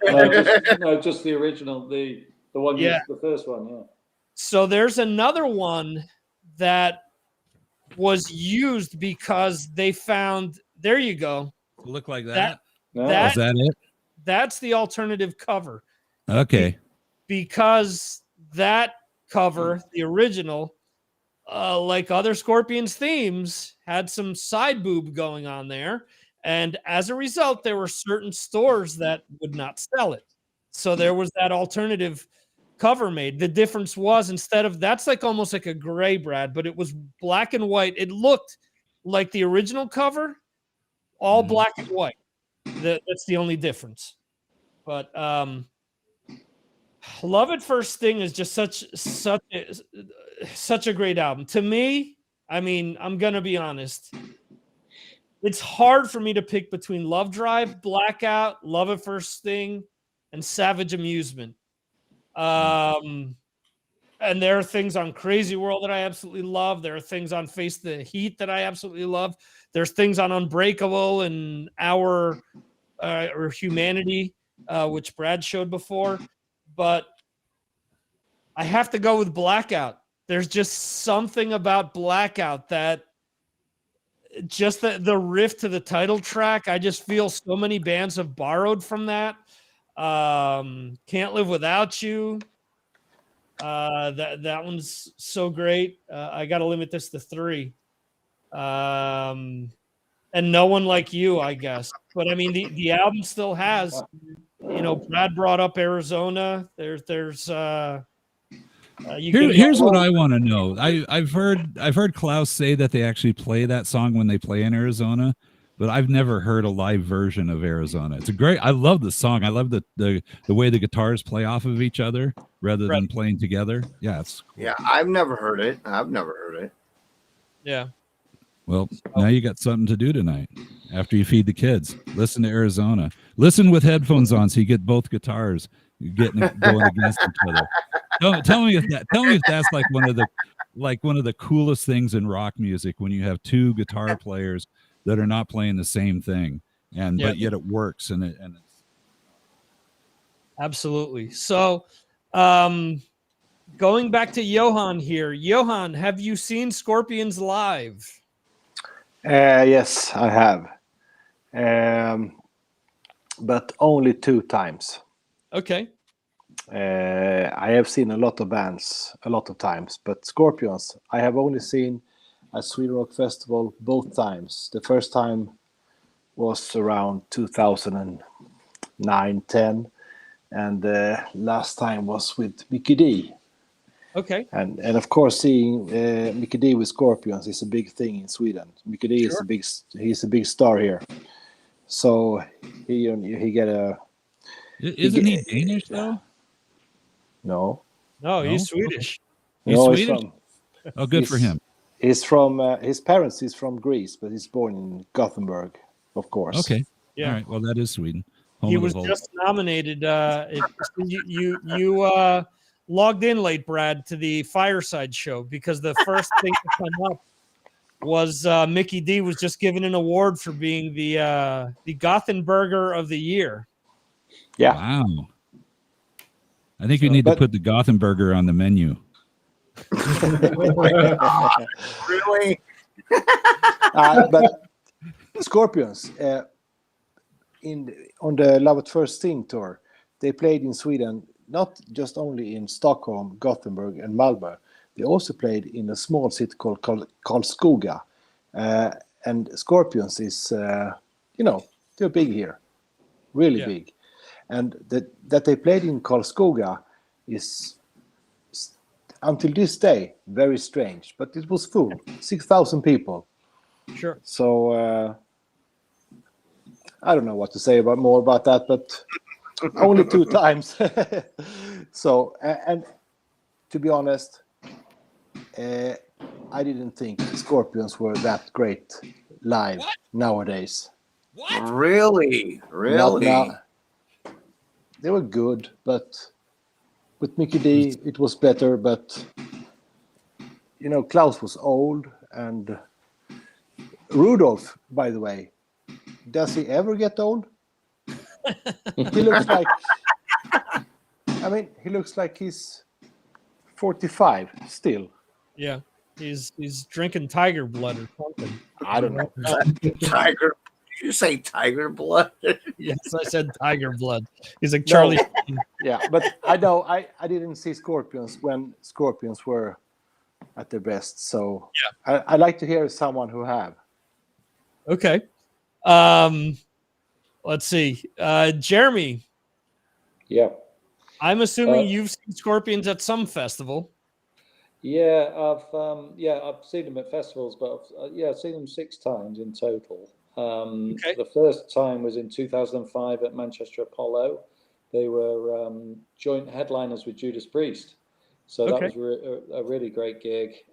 Just the original, the one, the first one, yeah. So there's another one that was used because they found. There you go. Look like that. Is that it? That's the alternative cover. Okay. Because that cover, the original, like other Scorpions themes, had some side boob going on there. And as a result, there were certain stores that would not sell it. So there was that alternative cover made. The difference was, instead of, that's like almost like a gray, Brad, but it was black and white. It looked like the original cover, all black and white. That's the only difference. But Love at First Sting is just such a great album. To me, I mean, I'm going to be honest. It's hard for me to pick between Love Drive, Blackout, Love at First Sting, and Savage Amusement. And there are things on Crazy World that I absolutely love. There are things on Face the Heat that I absolutely love. There's things on Unbreakable and Our or Humanity, which Brad showed before. But I have to go with Blackout. There's just something about Blackout that just the riff to the title track. I just feel so many bands have borrowed from that. Can't Live Without You. That one's so great. I got to limit this to 3. And No One Like You, I guess. But I mean, the album still has, Brad brought up Arizona. Here's what I want to know. I've heard Klaus say that they actually play that song when they play in Arizona, but I've never heard a live version of Arizona. I love the song. I love the way the guitars play off of each other rather than playing together. Yeah, I've never heard it. Yeah. Well, now you got something to do tonight after you feed the kids. Listen to Arizona. Listen with headphones on so you get both guitars going against each other. Tell me if that's like one of the coolest things in rock music, when you have two guitar players that are not playing the same thing, but yet it works and it's absolutely. So, going back to Johan here. Johan, have you seen Scorpions live? Yes, I have, but only 2 times. Okay. I have seen a lot of bands a lot of times, but Scorpions I have only seen at Sweden Rock Festival both times. The first time was around 2009-10, and the last time was with Mickey D. Okay. And of course, seeing Mickey D with Scorpions is a big thing in Sweden. Mickey D is he's a big star here. So he get a. Isn't he Danish though? No, he's Swedish. He's Swedish. Good for him. He's from his parents. He's from Greece, but he's born in Gothenburg, of course. Okay. Yeah. All right. Well, that is Sweden. He was just nominated. You logged in late, Brad, to the Fireside show, because the first thing to come up was Mickey D was just given an award for being the Gothenburger of the year. Yeah. Wow. I think you need to put the Gothenburger on the menu. Really? But Scorpions on the Love at First Sting tour, they played in Sweden, not just only in Stockholm, Gothenburg, and Malmö. They also played in a small city called Karlskoga. And Scorpions is, they're big here, really big. And that they played in Karlskoga is, until this day, very strange. But it was full, 6,000 people. Sure. So I don't know what to say more about that, but only 2 times. So, and to be honest, I didn't think Scorpions were that great live nowadays. What? Really? They were good, but with Mickey D, it was better. But Klaus was old, and Rudolph, by the way, does he ever get old? He looks like, I mean, he looks like he's 45 still. Yeah, he's drinking tiger blood or something. I don't know. Tiger. Did you say tiger blood? Yes, I said tiger blood. He's like Charlie. No. Yeah, but I know I didn't see Scorpions when Scorpions were at their best. So yeah, I like to hear someone who have. Okay. Let's see. Jeremy. Yeah. I'm assuming you've seen Scorpions at some festival. Yeah, I've seen them at festivals, but I've seen them 6 times in total. The first time was in 2005 at Manchester Apollo. They were joint headliners with Judas Priest, so that was a really great gig.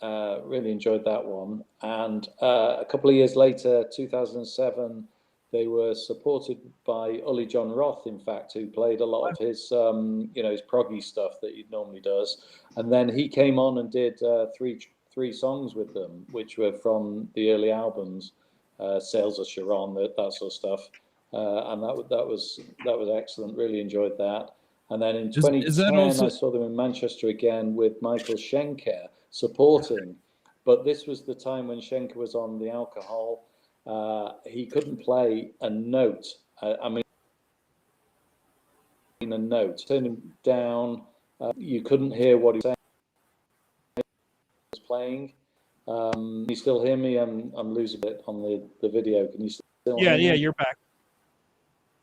Really enjoyed that one. And a couple of years later, 2007, they were supported by Uli John Roth, in fact, who played a lot of his, his proggy stuff that he normally does. And then he came on and did three songs with them, which were from the early albums, Sales of Sharon, that sort of stuff. And that was excellent. Really enjoyed that. And then in 2010, I saw them in Manchester again with Michael Schenker supporting. But this was the time when Schenker was on the alcohol. He couldn't play a note. A note. Turned him down. You couldn't hear what he was playing. Can you still hear me? I'm losing it on the video. Can you still hear me? Yeah, you're back.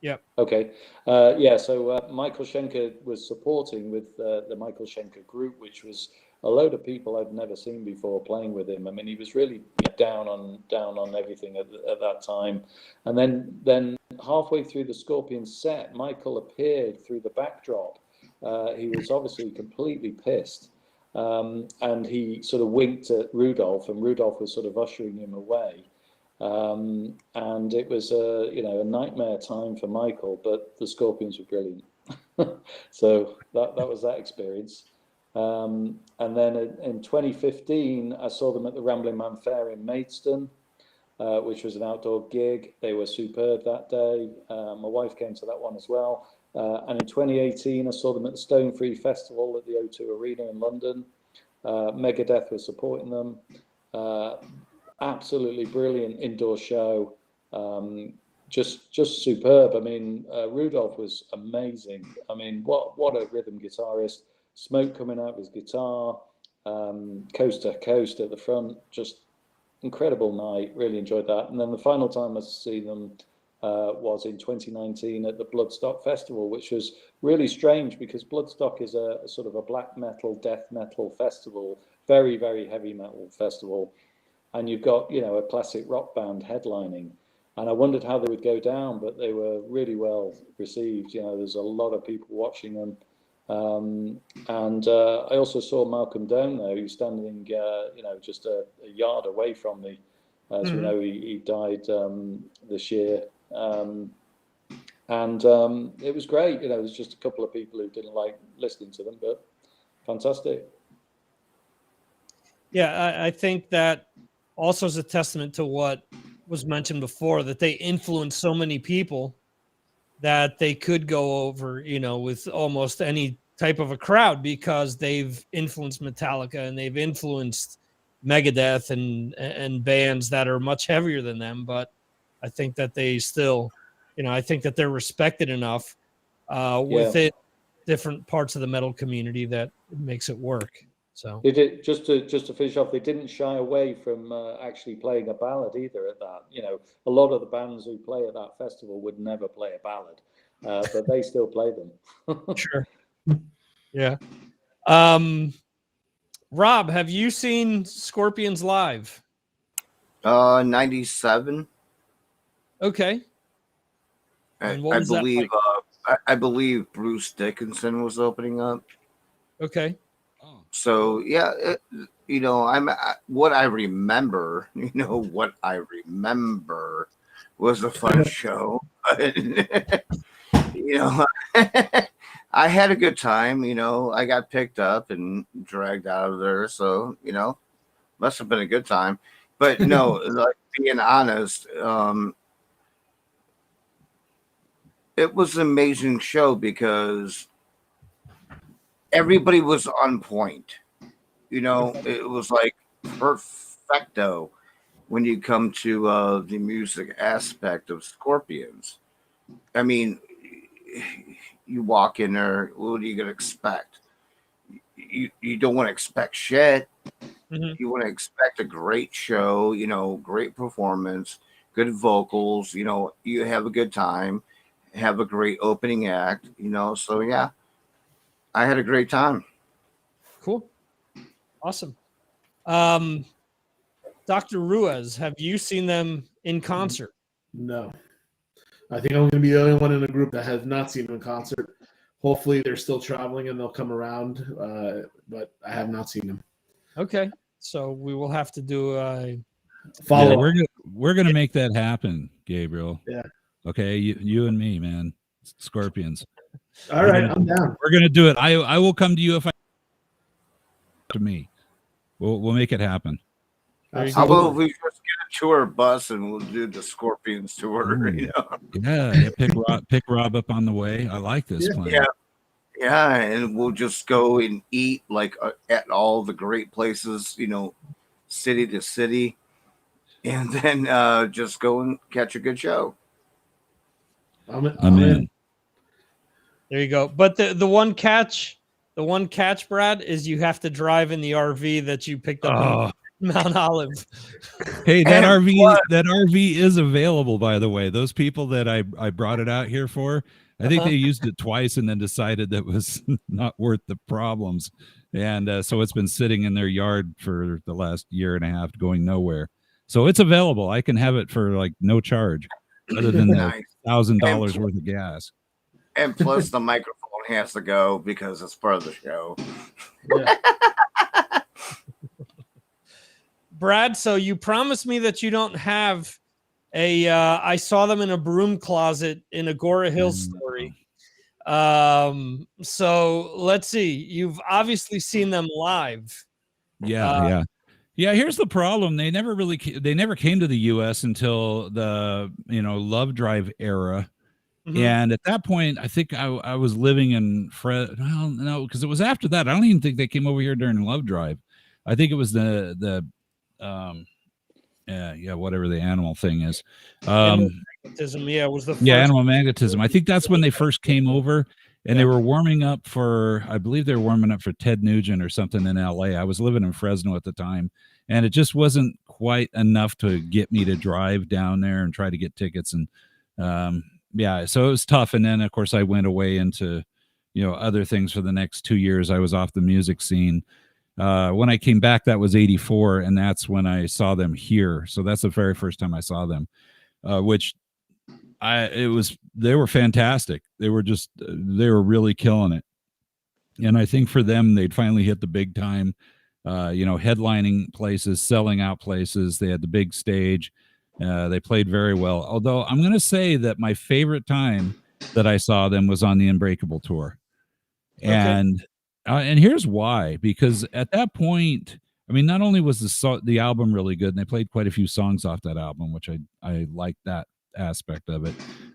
Yep. Okay. So Michael Schenker was supporting with the Michael Schenker group, which was a load of people I'd never seen before playing with him. I mean, he was really down on everything at that time. And then halfway through the Scorpions set, Michael appeared through the backdrop. He was obviously completely pissed. And he sort of winked at Rudolph, and Rudolph was sort of ushering him away. And it was a nightmare time for Michael, but the Scorpions were brilliant. So that was that experience. And then in 2015, I saw them at the Rambling Man Fair in Maidstone, which was an outdoor gig. They were superb that day. My wife came to that one as well. And in 2018, I saw them at the Stone Free Festival at the O2 Arena in London. Megadeth was supporting them. Absolutely brilliant indoor show. Just superb. I mean, Rudolph was amazing. I mean, what a rhythm guitarist. Smoke coming out of his guitar, coast to coast at the front. Just incredible night. Really enjoyed that. And then the final time I see them was in 2019 at the Bloodstock Festival, which was really strange because Bloodstock is a sort of a black metal, death metal festival, very, very heavy metal festival. And you've got, a classic rock band headlining. And I wondered how they would go down, but they were really well received. There's a lot of people watching them. And I also saw Malcolm Doan there, who's standing, just a yard away from me. As we know, he died this year. And it was great. There's just a couple of people who didn't like listening to them, but fantastic. Yeah, I think that also is a testament to what was mentioned before, that they influenced so many people that they could go over, with almost any type of a crowd because they've influenced Metallica and they've influenced Megadeth and bands that are much heavier than them. But I think that they still, I think that they're respected enough within different parts of the metal community that it makes it work. So they did, just to finish off, they didn't shy away from actually playing a ballad either at that. A lot of the bands who play at that festival would never play a ballad, but they still play them. Sure. Yeah. Rob, have you seen Scorpions live? 97. Okay. And what was believe that like? I believe Bruce Dickinson was opening up. Okay. So yeah, what I remember was a fun show. I had a good time. I got picked up and dragged out of there, so must have been a good time. But no, like being honest, it was an amazing show because everybody was on point. You know, it was like perfecto when you come to the music aspect of Scorpions. I mean, you walk in there, what are you going to expect? You don't want to expect shit. Mm-hmm. You want to expect a great show, you know, great performance, good vocals, you know, you have a good time, have a great opening act, you know. So, yeah, I had a great time. Cool. Awesome. Dr. Ruiz, have you seen them in concert? No. I think I'm going to be the only one in the group that has not seen them in concert. Hopefully they're still traveling and they'll come around, but I have not seen them. Okay. So we will have to do a follow. Yeah, we're gonna make that happen, Gabriel. Yeah. Okay, you and me, man. Scorpions. All right, I'm down. We're gonna do it. I will come to you if I to me. We'll make it happen. How about we just get a tour bus and we'll do the Scorpions tour? Ooh. You know? Yeah, pick Rob up on the way. I like this plan. Yeah, and we'll just go and eat like at all the great places, you know, city to city, and then just go and catch a good show. I'm in. There you go. But the one catch, Brad, is you have to drive in the RV that you picked up in Mount Olive. Hey, that RV is available, by the way. Those people that I brought it out here for, I think they used it twice and then decided that was not worth the problems. And so it's been sitting in their yard for the last year and a half, going nowhere. So it's available. I can have it for like no charge other than the $1,000 worth of gas. And plus the microphone has to go because it's part of the show. Yeah. Brad, so you promised me that you don't have I saw them in a broom closet in Agora Hill story. So let's see. You've obviously seen them live. Yeah. Here's the problem. They never came to the U.S. until the Love Drive era. Mm-hmm. And at that point, I think I was living in no, because it was after that. I don't even think they came over here during Love Drive. I think it was whatever the animal thing is. Magnetism, it was the first. Animal magnetism. I think that's when they first came over, and they were warming up for, I believe they were warming up for Ted Nugent or something in LA. I was living in Fresno at the time, and it just wasn't quite enough to get me to drive down there and try to get tickets. And so it was tough. And then of course I went away into, other things for the next 2 years. I was off the music scene. When I came back, that was 1984, and that's when I saw them here. So that's the very first time I saw them, they were fantastic. They were really killing it. And I think for them, they'd finally hit the big time, headlining places, selling out places. They had the big stage. They played very well. Although I'm going to say that my favorite time that I saw them was on the Unbreakable tour. Okay. And here's why, because at that point, I mean, not only was the album really good, and they played quite a few songs off that album, which I liked that aspect of it,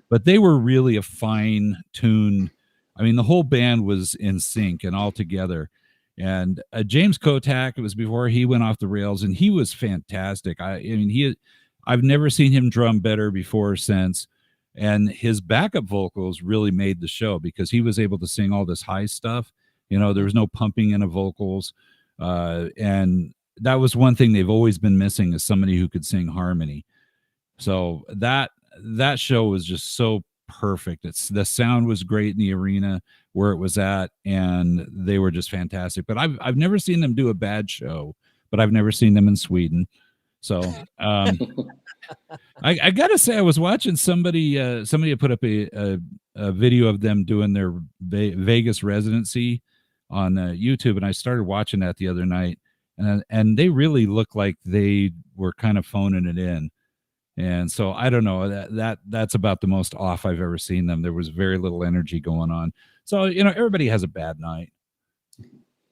but they were really a fine tuned. I mean, the whole band was in sync and all together. And James Kotak, it was before he went off the rails, and he was fantastic. I've never seen him drum better before or since. And his backup vocals really made the show because he was able to sing all this high stuff. There was no pumping in the vocals. And that was one thing they've always been missing, is somebody who could sing harmony. So that show was just so perfect. The sound was great in the arena where it was at, and they were just fantastic. But I've never seen them do a bad show, but I've never seen them in Sweden. So I gotta say, I was watching somebody had put up a video of them doing their Vegas residency on YouTube, and I started watching that the other night, and they really looked like they were kind of phoning it in. And so I don't know, that's about the most off I've ever seen them. There was very little energy going on. So everybody has a bad night.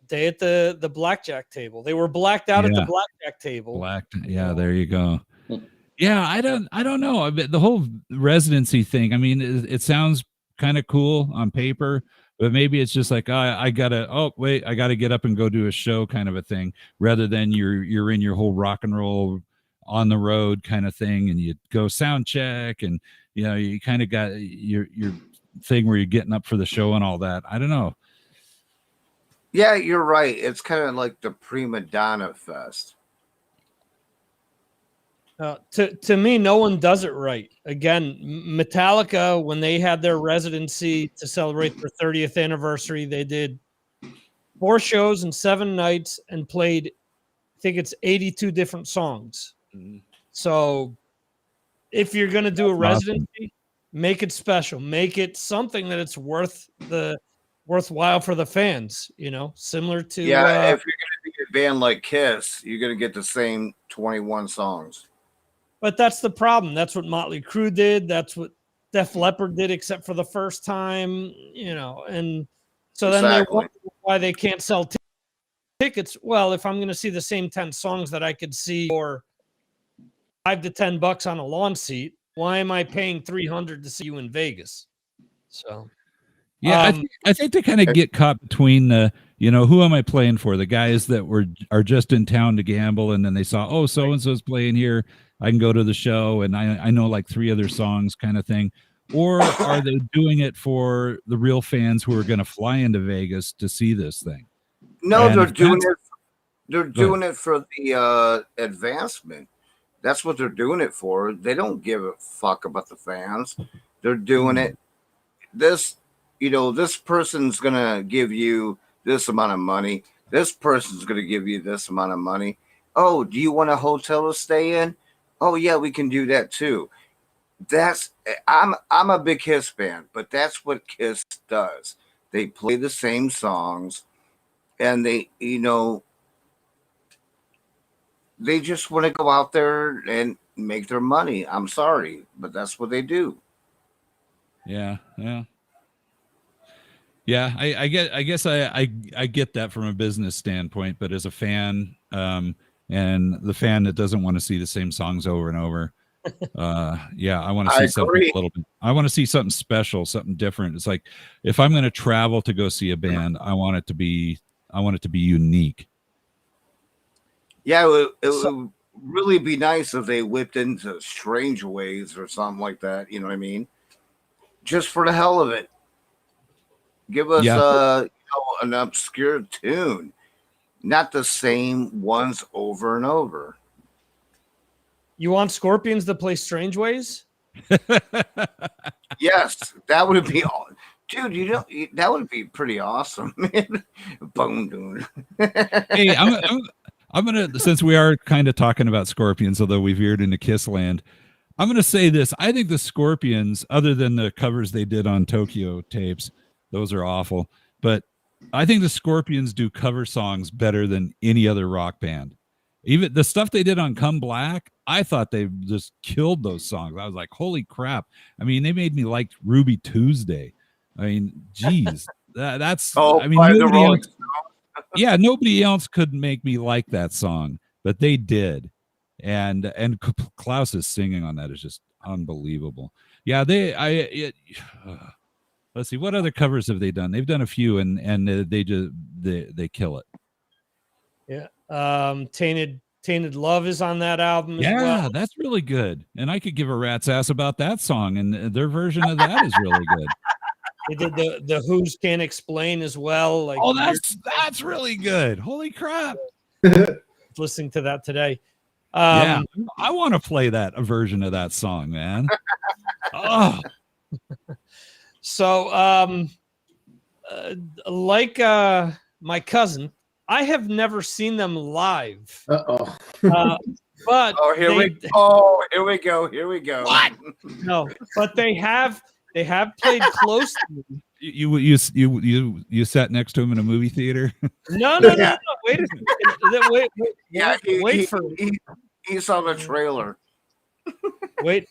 Day at the blackjack table. They were blacked out at the blackjack table. Yeah, there you go. Yeah, I don't know. I mean, the whole residency thing. I mean, it sounds kind of cool on paper, but maybe it's just like I gotta get up and go do a show kind of a thing, rather than you're in your whole rock and roll on the road kind of thing, and you go sound check, and you kind of got your thing where you're getting up for the show and all that. I don't know. Yeah, you're right. It's kind of like the prima donna fest. To me, no one does it right. Again, Metallica, when they had their residency to celebrate their 30th anniversary, they did 4 shows in 7 nights and played, I think it's 82 different songs. Mm-hmm. So if you're going to do a residency, make it special. Make it something that it's worthwhile for the fans, similar to... Yeah, if you're going to be a band like Kiss, you're going to get the same 21 songs. But that's the problem. That's what Motley Crue did. That's what Def Leppard did, except for the first time, and so then they wonder why they can't sell tickets. Well, if I'm going to see the same 10 songs that I could see for $5 to $10 on a lawn seat, why am I paying $300 to see you in Vegas? So, yeah, I think they kind of get caught between the, who am I playing for? The guys that are just in town to gamble, and then they saw, so and so's playing here, I can go to the show, and I know like 3 other songs kind of thing. Or are they doing it for the real fans who are going to fly into Vegas to see this thing? No, and they're doing it. They're doing it for the advancement. That's what they're doing it for. They don't give a fuck about the fans. They're doing it. This person's going to give you this amount of money. This person's going to give you this amount of money. Oh, do you want a hotel to stay in? Oh yeah, we can do that too. I'm a big Kiss fan, but that's what Kiss does. They play the same songs, and they just want to go out there and make their money. I'm sorry, but that's what they do. Yeah. I guess I get that from a business standpoint, but as a fan, and the fan that doesn't want to see the same songs over and over, I want to see something a little bit. I want to see something special, something different. It's like, if I'm going to travel to go see a band, I want it to be unique. Yeah, it would really be nice if they whipped into Strange Ways or something like that. You know what I mean? Just for the hell of it. Give us an obscure tune, not the same ones over and over. You want Scorpions to play Strange Ways? Yes, that would be all. Dude, that would be pretty awesome. Bone dude. Hey, I'm gonna, since we are kind of talking about Scorpions, although we veered into Kiss land, I'm gonna say this. I think the Scorpions, other than the covers they did on Tokyo tapes, those are awful, but I think the Scorpions do cover songs better than any other rock band. Even the stuff they did on Come Black, I thought they just killed those songs. I was like, holy crap. I mean, they made me like Ruby Tuesday. I mean, geez, that's, I mean, nobody else could make me like that song, but they did. And Klaus's singing on that is just unbelievable. Yeah, let's see, what other covers have they done? They've done a few, and they kill it. Yeah. Tainted Love is on that album. Yeah, as well. That's really good. And I could give a rat's ass about that song, and their version of that is really good. They did the Who's Can't Explain as well. Like, oh, that's really good. Holy crap. Listening to that today. Yeah, I want to play a version of that song, man. Oh. So, like my cousin, I have never seen them live. But here we go. What? No, but they have played close to me. You sat next to him in a movie theater? No. Wait a second. Wait for it. He saw the trailer. Wait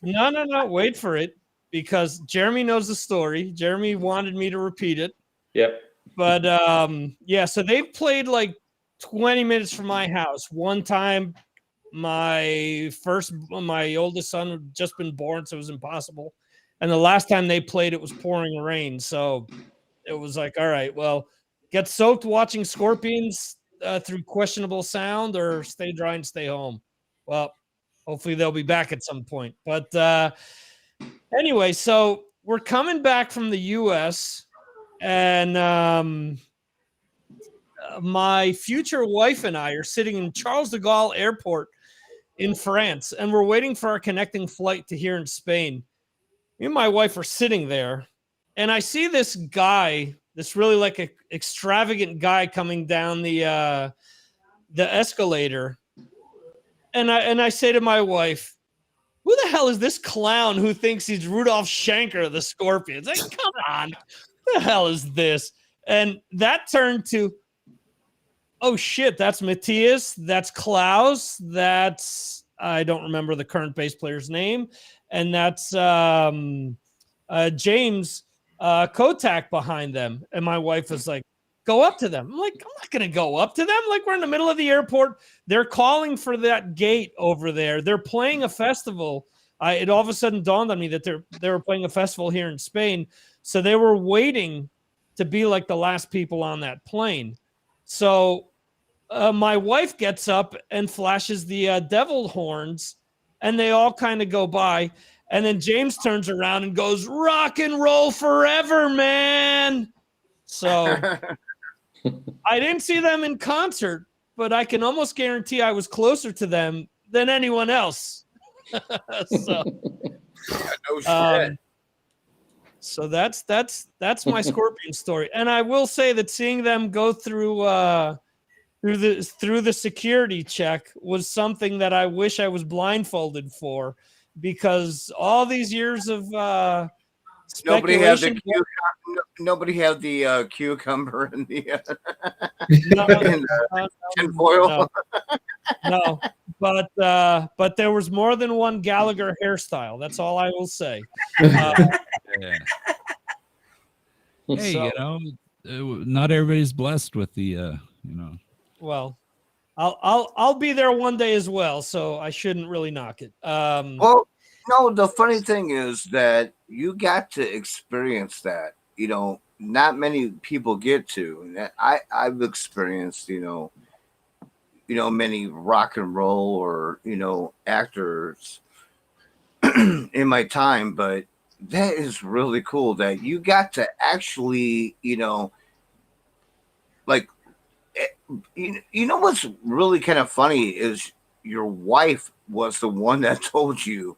for it, because Jeremy knows the story. Jeremy wanted me to repeat it. Yep. But yeah, so they've played like 20 minutes from my house. One time, my oldest son had just been born, so it was impossible. And the last time they played, it was pouring rain. So it was like, all right, well, get soaked watching Scorpions through questionable sound, or stay dry and stay home. Well, hopefully they'll be back at some point. But anyway, so we're coming back from the U.S. and my future wife and I are sitting in Charles de Gaulle Airport in France, and we're waiting for our connecting flight to here in Spain. Me and my wife are sitting there, and I see this guy, this really like a extravagant guy coming down the escalator, and I say to my wife, "Who the hell is this clown who thinks he's Rudolph Schenker of the Scorpions? Like, come on, who the hell is this?" And that turned to, oh shit, that's Matthias, that's Klaus, that's, I don't remember the current bass player's name, and that's James Kotak behind them. And my wife was like, go up to them. I'm like, I'm not going to go up to them. Like, we're in the middle of the airport. They're calling for that gate over there. They're playing a festival. It all of a sudden dawned on me that they were playing a festival here in Spain. So they were waiting to be like the last people on that plane. So my wife gets up and flashes the devil horns, and they all kind of go by. And then James turns around and goes, "Rock and roll forever, man." So I didn't see them in concert, but I can almost guarantee I was closer to them than anyone else. So, no shit. So that's my Scorpion story. And I will say that seeing them go through the security check was something that I wish I was blindfolded for, because all these years of speculation. Nobody had the cucumber in the tinfoil. No, but there was more than one Gallagher hairstyle. That's all I will say. Yeah. Hey, so, not everybody's blessed with the, Well, I'll be there one day as well, so I shouldn't really knock it. Well, no, the funny thing is that you got to experience that. Not many people get to. I've experienced, many rock and roll or actors in my time, but that is really cool that you got to actually, like, what's really kind of funny is your wife was the one that told you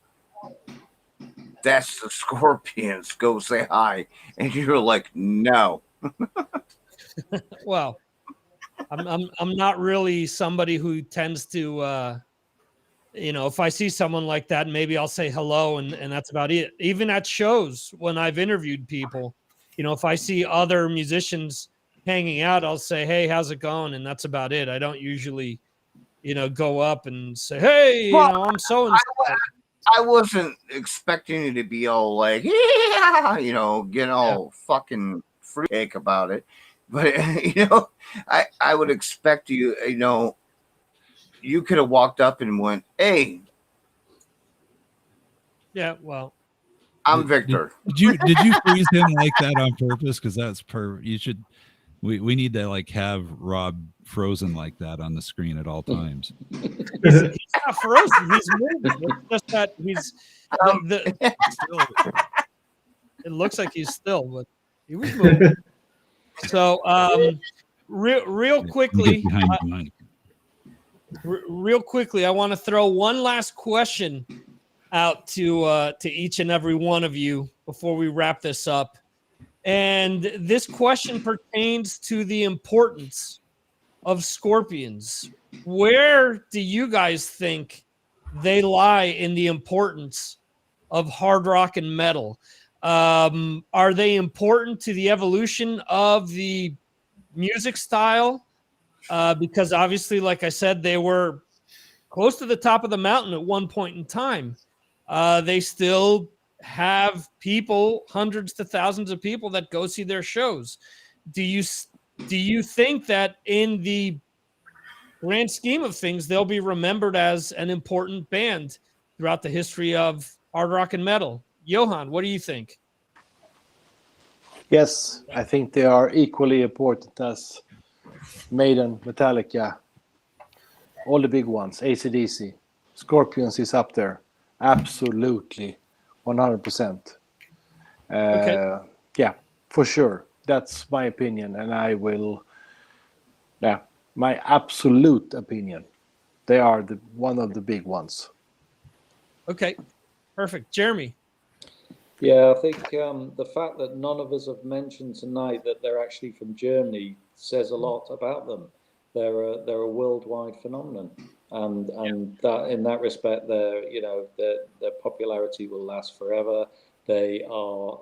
that's the Scorpions, go say hi, and you're like, no. Well, I'm not really somebody who tends to if I see someone like that, maybe I'll say hello, and that's about it. Even at shows when I've interviewed people, if I see other musicians hanging out, I'll say, "Hey, how's it going?" And that's about it. I don't usually go up and say, "Hey, I'm so and so." I wasn't expecting you to be all like, yeah, getting all fucking freak about it. But, I would expect you, you could have walked up and went, "Hey." Yeah, well. I'm Victor. Did you freeze him like that on purpose? Because that's you should. We need to have Rob frozen like that on the screen at all times. He's not frozen. He's moving. It's just that he's still. It looks like he's still, but he was moving. So, real quickly, I want to throw one last question out to each and every one of you before we wrap this up. And this question pertains to the importance of Scorpions. Where do you guys think they lie in the importance of hard rock and metal? Are they important to the evolution of the music style? Because obviously, like I said, they were close to the top of the mountain at one point in time. They still have people, hundreds to thousands of people that go see their shows. do you think that in the grand scheme of things, they'll be remembered as an important band throughout the history of hard rock and metal? Johan, what do you think? Yes, I think they are equally important as Maiden, Metallica, all the big ones, AC/DC. Scorpions is up there. Absolutely. 100%. Okay. Yeah, for sure. That's my opinion. And I will, my absolute opinion. They are one of the big ones. Okay, perfect. Jeremy? Yeah, I think the fact that none of us have mentioned tonight that they're actually from Germany says a lot about them. They're a worldwide phenomenon, and that in that respect, their popularity will last forever. They are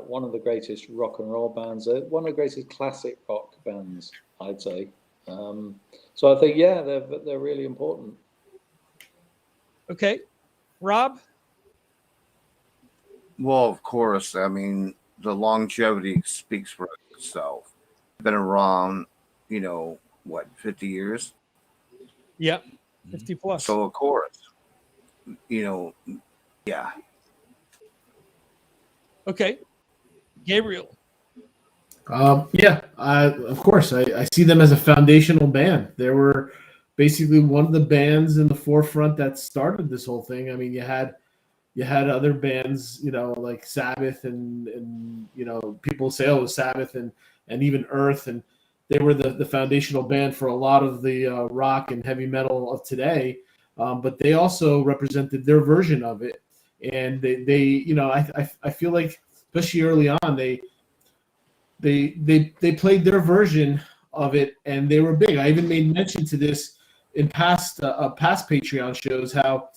one of the greatest rock and roll bands, one of the greatest classic rock bands, I'd say. So I think they're really important. Okay, Rob? Well, of course. I mean, the longevity speaks for itself. Been around, 50 years? Yep, 50 plus. So, of course, yeah. Okay, Gabriel? Of course. I see them as a foundational band. They were basically one of the bands in the forefront that started this whole thing. I mean, you had other bands, like Sabbath and people say, oh, Sabbath and even Earth, and they were the foundational band for a lot of the rock and heavy metal of today. But they also represented their version of it, and I feel like, especially early on, they played their version of it, and they were big. I even made mention to this in past Patreon shows, how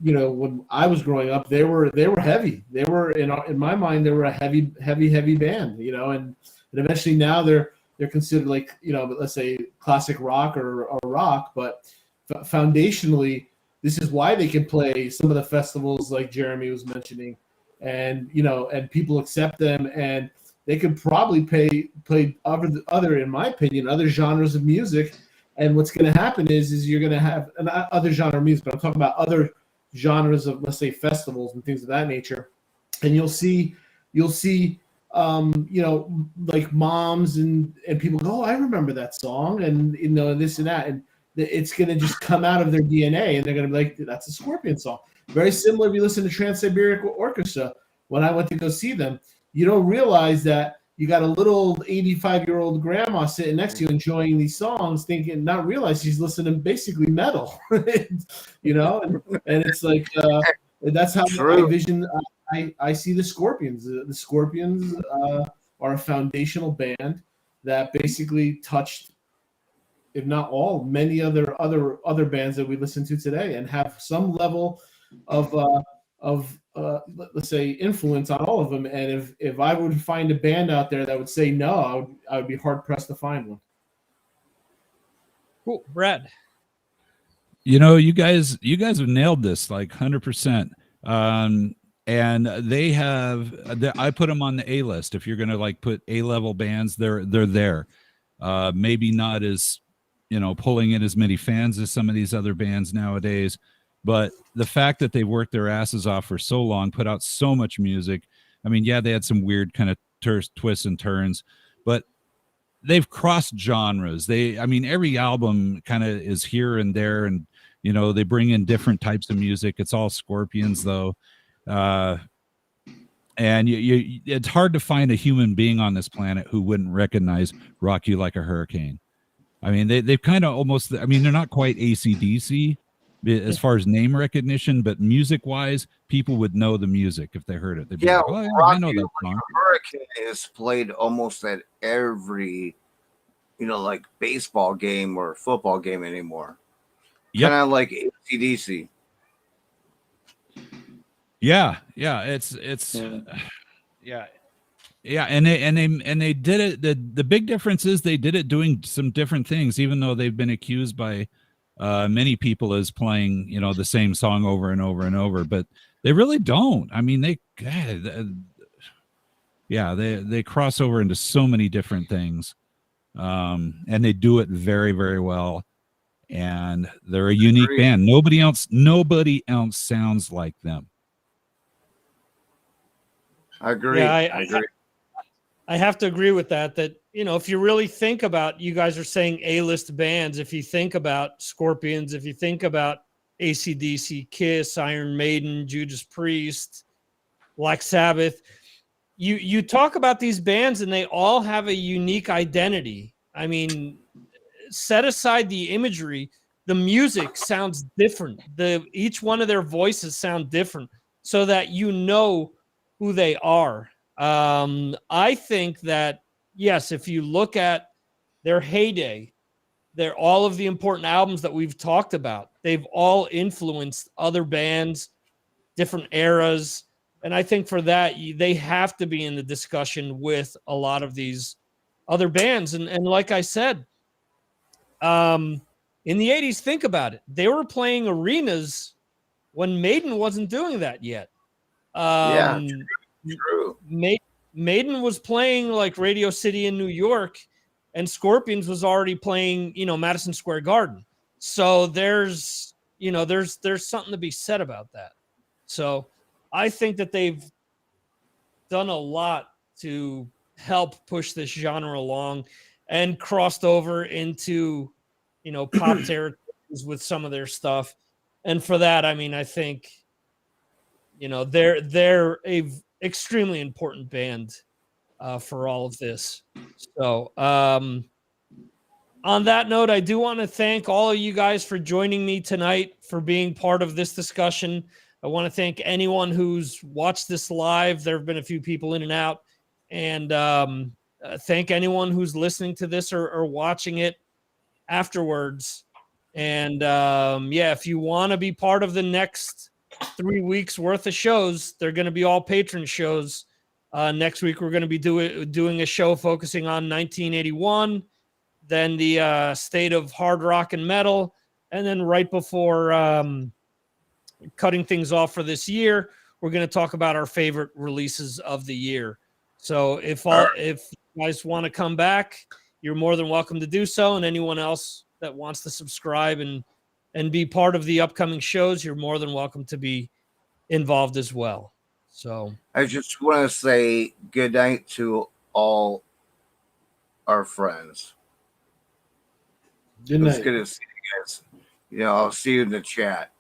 when I was growing up, they were heavy. They were in my mind, they were a heavy band, and eventually now they're considered like, let's say classic rock or rock, but foundationally, this is why they can play some of the festivals like Jeremy was mentioning, and and people accept them, and they could probably play other, in my opinion, other genres of music. And what's going to happen is you're going to have other genre of music, but I'm talking about other genres of, let's say, festivals and things of that nature. And you'll see, like moms and people go, oh, I remember that song, and this and that, and it's going to just come out of their DNA, and they're going to be like, that's a Scorpion song. Very similar if you listen to Trans-Siberian Orchestra. When I went to go see them, you don't realize that you got a little 85-year-old grandma sitting next to you enjoying these songs, thinking, not realize she's listening basically metal, and it's like, that's how I vision, I see the Scorpions. The Scorpions are a foundational band that basically touched, if not all, many other bands that we listen to today, and have some level of let's say influence on all of them. And if I would find a band out there that would say no, I would be hard pressed to find one. Cool, Brad. You guys have nailed this like 100%. And they have, I put them on the A list. If you're gonna like put A-level bands, they're there. Maybe not as pulling in as many fans as some of these other bands nowadays. But the fact that they worked their asses off for so long, put out so much music. I mean, yeah, they had some weird kind of twists and turns, but they've crossed genres. Every album kind of is here and there, and they bring in different types of music. It's all Scorpions though, and it's hard to find a human being on this planet who wouldn't recognize "Rock You Like a Hurricane." I mean, they've kind of almost. I mean, they're not quite AC/DC as far as name recognition, but music-wise, people would know the music if they heard it. They'd be like, "Oh yeah, I know that song." Hurricane is played almost at every, like baseball game or football game anymore. Yeah, kind of like AC/DC. Yeah, it's yeah, and they did it. The big difference is they did it doing some different things, even though they've been accused by many people as playing the same song over and over and over, but they really don't. I mean, yeah, they cross over into so many different things, and they do it very, very well. And they're a unique band. Nobody else sounds like them. I agree. Yeah, I agree. I have to agree with that. That, you know, if you really think about, you guys are saying A-list bands. If you think about Scorpions, if you think about AC/DC, Kiss, Iron Maiden, Judas Priest, Black Sabbath, you talk about these bands and they all have a unique identity. I mean, set aside the imagery, the music sounds different. Each one of their voices sound different, so that you know who they are. I think that, yes, if you look at their heyday, they're all of the important albums that we've talked about. They've all influenced other bands, different eras. And I think for that, they have to be in the discussion with a lot of these other bands. And like I said, in the 80s, think about it. They were playing arenas when Maiden wasn't doing that yet. Yeah, true. Maiden was playing like Radio City in New York, and Scorpions was already playing, you know, Madison Square Garden. So there's something to be said about that. So I think that they've done a lot to help push this genre along, and crossed over into, you know, pop territories with some of their stuff. And for that, I mean, I think, you know, they're a extremely important band for all of this. So on that note, I do want to thank all of you guys for joining me tonight, for being part of this discussion. I want to thank anyone who's watched this live. There have been a few people in and out. And thank anyone who's listening to this or watching it afterwards. And yeah, if you want to be part of the next 3 weeks worth of shows, they're going to be all patron shows. Next week, we're going to be doing a show focusing on 1981, then the state of hard rock and metal. And then right before cutting things off for this year, we're going to talk about our favorite releases of the year. So if you guys want to come back, you're more than welcome to do so. And anyone else that wants to subscribe and be part of the upcoming shows, you're more than welcome to be involved as well. So I just want to say good night to all our friends. Good night. It's good to see you guys. You know, I'll see you in the chat.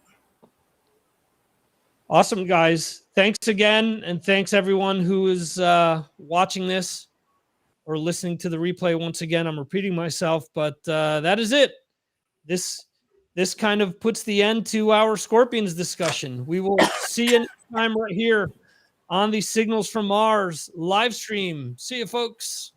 awesome, guys. Thanks again. And thanks everyone who is watching this or listening to the replay. Once again, I'm repeating myself, but that is it. This kind of puts the end to our Scorpions discussion. We will see you next time right here on the Signals from Mars live stream. See you, folks.